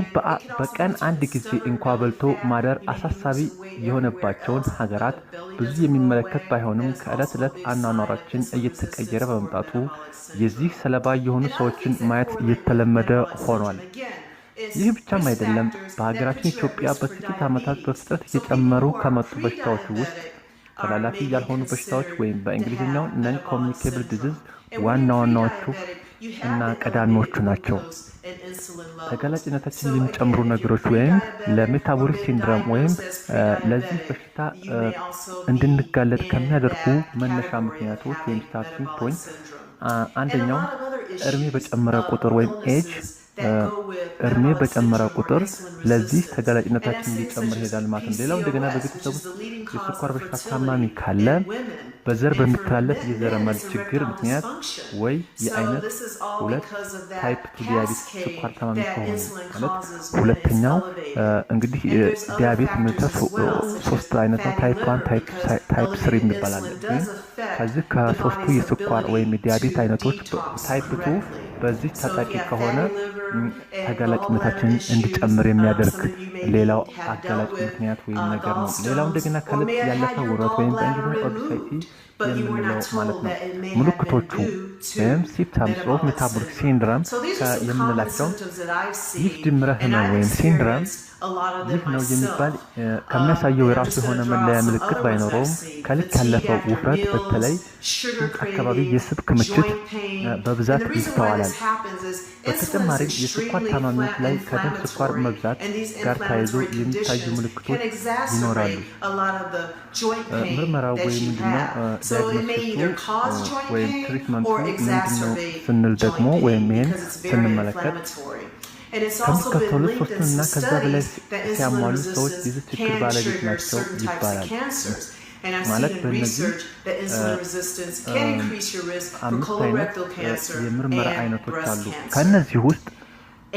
S10: በቀን አንድ ጊዜ እንኳ በልቶ ማደር አሳሳቢ የሆነባቸውን ሀገራት ብዙ የሚመለከት ባይሆንም ከዕለት ዕለት አኗኗራችን እየተቀየረ በመምጣቱ የዚህ ሰለባ የሆኑ ሰዎችን ማየት እየተለመደ ሆኗል። ይህ ብቻም አይደለም። በሀገራችን ኢትዮጵያ በጥቂት ዓመታት በፍጥነት እየጨመሩ ከመጡ በሽታዎች ውስጥ ተላላፊ ያልሆኑ በሽታዎች ወይም በእንግሊዝኛው ነን ኮሚኒኬብል ዲዚዝ ዋናዎቹ እና ቀዳሚዎቹ ናቸው። ተጋላጭነታችን የሚጨምሩ ነገሮች ወይም ለሜታቦሊክ ሲንድረም ወይም ለዚህ በሽታ እንድንጋለጥ ከሚያደርጉ መነሻ ምክንያቶች ወይም ስታርቲንግ ፖይንት አንደኛው እድሜ በጨመረ ቁጥር ወይም ኤጅ እድሜ በጨመረ ቁጥር ለዚህ ተጋላጭነታችን ሊጨምር ይሄዳል ማለት ነው። ሌላው እንደገና በቤተሰብ ውስጥ የስኳር በሽታ ታማሚ ካለ በዘር በሚተላለፍ የዘረመል ችግር ምክንያት ወይ የአይነት 2 ታይፕ 2 ዲያቤት ስኳር ታማሚ ከሆኑ ማለት ሁለተኛው እንግዲህ ዲያቤት ምንተስ 3 አይነት ነው። ታይፕ 1 ታይፕ 3 ይባላል። ግን ከዚህ ከሶስቱ የስኳር ወይም የዲያቤት አይነቶች ታይፕ 2 በዚህ ተጠቂ ከሆነ ተጋላጭነታችንን እንዲጨምር የሚያደርግ ሌላው አጋላጭ ምክንያት ወይም ነገር ነው። ሌላው እንደገና ከልብ ያለፈ ውጥረት ወይም በእንግሊዝኛ ኦቤሲቲ የምንለው ማለት ነው። ምልክቶቹ ወይም ሲምፕተምስ ኦፍ ሜታቦሊክ ሲንድረም የምንላቸው ይህ ድምረ ህመም ወይም ሲንድረም ይህ ነው የሚባል ከሚያሳየው የራሱ የሆነ መለያ ምልክት ባይኖረውም ከልክ ያለፈው ውፍረት በተለይ ሽንጥ አካባቢ የስብ ክምችት በብዛት ይስተዋላል። በተጨማሪም የስኳር ታማሚዎች ላይ ከደም ስኳር መብዛት ጋር ተያይዞ የሚታዩ ምልክቶች ይኖራሉ። ምርመራው ወይም ምንድነው ዲያግኖሲሱ ወይም ትሪትመንቱ ምንድነው ስንል ደግሞ ወይም ይህን ስንመለከት ከሚከተሉት ሶስቱንና ከዛ በላይ ሲያሟሉ ሰዎች የዚህ ችግር ባለቤት ናቸው ይባላል። ማለት በእነዚህ 5 አይነት የምርመራ አይነቶች አሉ። ከእነዚህ ውስጥ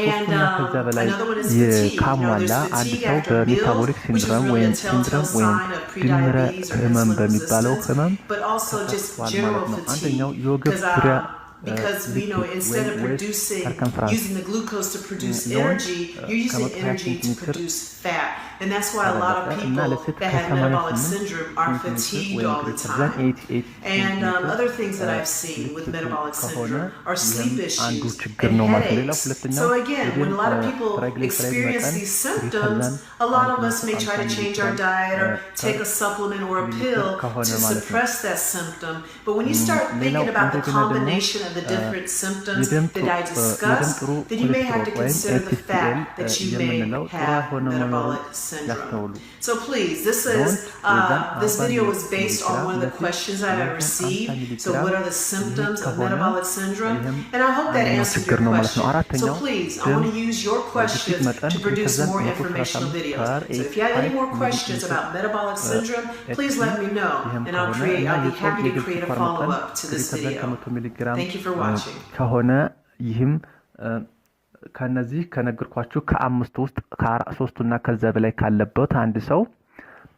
S10: ሶስቱና ከዛ በላይ ካሟላ አንድ ሰው በሜታቦሊክ ሲንድረም ወይም ድምረ ህመም በሚባለው ህመም ተጠቅቷል ማለት ነው። አንደኛው የወገብ ዙሪያ
S11: because we know instead of using the glucose to produce energy, you're using energy to produce fat. And that's why a lot of people that have metabolic syndrome are fatigued all the time. And other things that I've seen with metabolic syndrome are sleep issues and headaches. So again, when a lot of people experience these symptoms, a lot of us may try to change our diet or take a supplement or a pill to suppress that symptom. But when you start thinking about the combination of the different symptoms that I discussed, then you may have to consider the fact that you may have metabolic syndrome. So please, this video was based on one of the questions I've ever received. So what are the symptoms of metabolic syndrome? And I hope that answered your question. So please, I want to use your questions to produce more informational videos. So if you have any more questions about metabolic syndrome, please let me know, and I'll be happy to create a follow-up to this video. Thank you for watching.
S10: ከሆነ ይህም ከነዚህ ከነገርኳችሁ ከአምስቱ ውስጥ ከ3ቱና ከዛ በላይ ካለበት አንድ ሰው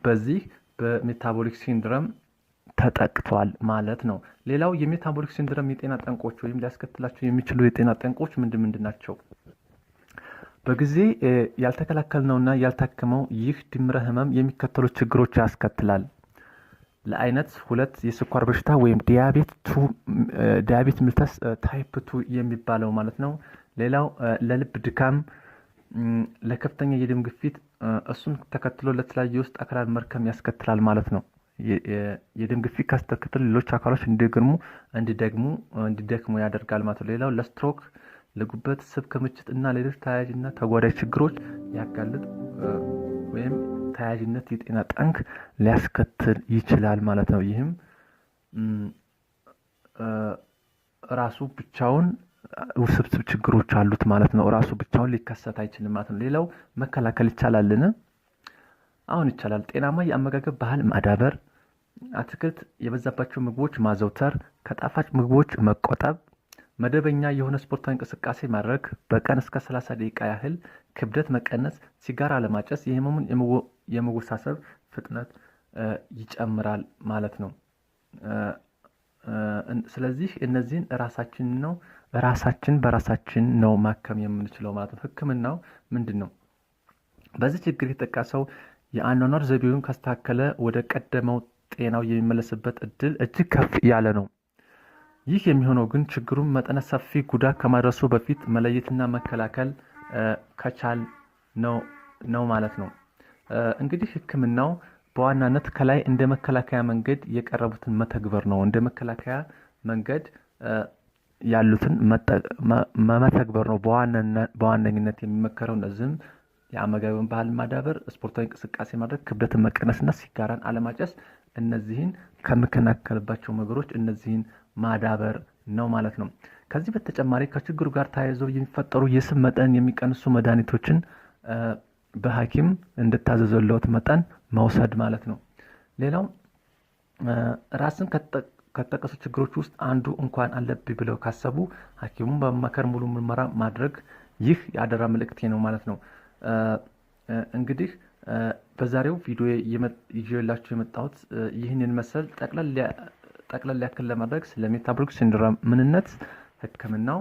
S10: በዚህ በሜታቦሊክ ሲንድረም ተጠቅቷል ማለት ነው። ሌላው የሜታቦሊክ ሲንድረም የጤና ጠንቆች ወይም ሊያስከትላቸው የሚችሉ የጤና ጠንቆች ምንድን ናቸው? በጊዜ ያልተከላከልነውና ያልታከመው ይህ ድምረ ህመም የሚከተሉ ችግሮች ያስከትላል። ለአይነት 2 የስኳር በሽታ ወይም ዲያቤት ሚልተስ ታይፕ 2 የሚባለው ማለት ነው። ሌላው ለልብ ድካም፣ ለከፍተኛ የደም ግፊት እሱን ተከትሎ ለተለያዩ ውስጥ አካላት መርከም ያስከትላል ማለት ነው። የደም ግፊት ካስከተለ ሌሎች አካሎች እንዲደክሙ ያደርጋል ማለት ነው። ሌላው ለስትሮክ፣ ለጉበት ስብ ክምችት እና ሌሎች ተያያዥና ተጓዳኝ ችግሮች ያጋልጥ ወይም ተያያዥነት የጤና ጠንክ ሊያስከትል ይችላል ማለት ነው። ይህም ራሱ ብቻውን ውስብስብ ችግሮች አሉት ማለት ነው። ራሱ ብቻውን ሊከሰት አይችልም ማለት ነው። ሌላው መከላከል ይቻላልን? አሁን ይቻላል። ጤናማ የአመጋገብ ባህል ማዳበር፣ አትክልት የበዛባቸው ምግቦች ማዘውተር፣ ከጣፋጭ ምግቦች መቆጠብ፣ መደበኛ የሆነ ስፖርታዊ እንቅስቃሴ ማድረግ፣ በቀን እስከ 30 ደቂቃ ያህል ክብደት መቀነስ፣ ሲጋራ ለማጨስ የህመሙን የመወሳሰብ ፍጥነት ይጨምራል ማለት ነው። ስለዚህ እነዚህን ራሳችን በራሳችን ነው ማከም የምንችለው ማለት ነው። ህክምናው ምንድነው? በዚህ ችግር የተጠቃሰው የአኗኗር ዘይቤውን ካስተካከለ ወደ ቀደመው ጤናው የሚመለስበት እድል እጅግ ከፍ ያለ ነው። ይህ የሚሆነው ግን ችግሩን መጠነ ሰፊ ጉዳት ከማድረሱ በፊት መለየትና መከላከል ከቻል ነው ማለት ነው። እንግዲህ ህክምናው በዋናነት ከላይ እንደ መከላከያ መንገድ የቀረቡትን መተግበር ነው። እንደ መከላከያ መንገድ ያሉትን መተግበር ነው በዋነኝነት የሚመከረው። እነዚህም የአመጋገብ ባህል ማዳበር፣ ስፖርታዊ እንቅስቃሴ ማድረግ፣ ክብደትን መቀነስና ሲጋራን አለማጨስ፣ እነዚህን ከመከላከልባቸው ነገሮች እነዚህን ማዳበር ነው ማለት ነው። ከዚህ በተጨማሪ ከችግሩ ጋር ተያይዘው የሚፈጠሩ የስብ መጠን የሚቀንሱ መድኃኒቶችን በሐኪም እንደታዘዘለት መጠን መውሰድ ማለት ነው። ሌላው ራስን ከተጠቀሱ ችግሮች ውስጥ አንዱ እንኳን አለብኝ ብለው ካሰቡ ሐኪሙን በመመከር ሙሉ ምርመራ ማድረግ፣ ይህ የአደራ መልእክቴ ነው ማለት ነው። እንግዲህ በዛሬው ቪዲዮ ይዤላችሁ የመጣሁት ይህንን መሰል ጠቅለል ያክል ለማድረግ ስለ ሜታቦሊክ ሲንድሮም ምንነት፣ ህክምናው፣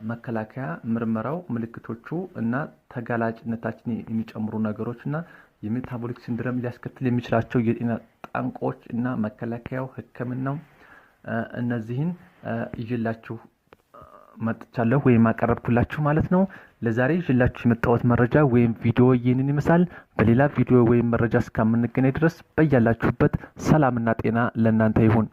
S10: መከላከያ ምርመራው ምልክቶቹ እና ተጋላጭነታችን የሚጨምሩ ነገሮች እና የሜታቦሊክ ሲንድሮም ሊያስከትል የሚችላቸው የጤና ጠንቆች እና መከላከያው ህክምናው እነዚህን ይዤላችሁ መጥቻለሁ ወይም አቀረብኩላችሁ ማለት ነው። ለዛሬ ይዤላችሁ የመጣሁት መረጃ ወይም ቪዲዮ ይህንን ይመስላል። በሌላ ቪዲዮ ወይም መረጃ እስከምንገናኝ ድረስ በያላችሁበት ሰላምና ጤና ለእናንተ ይሁን።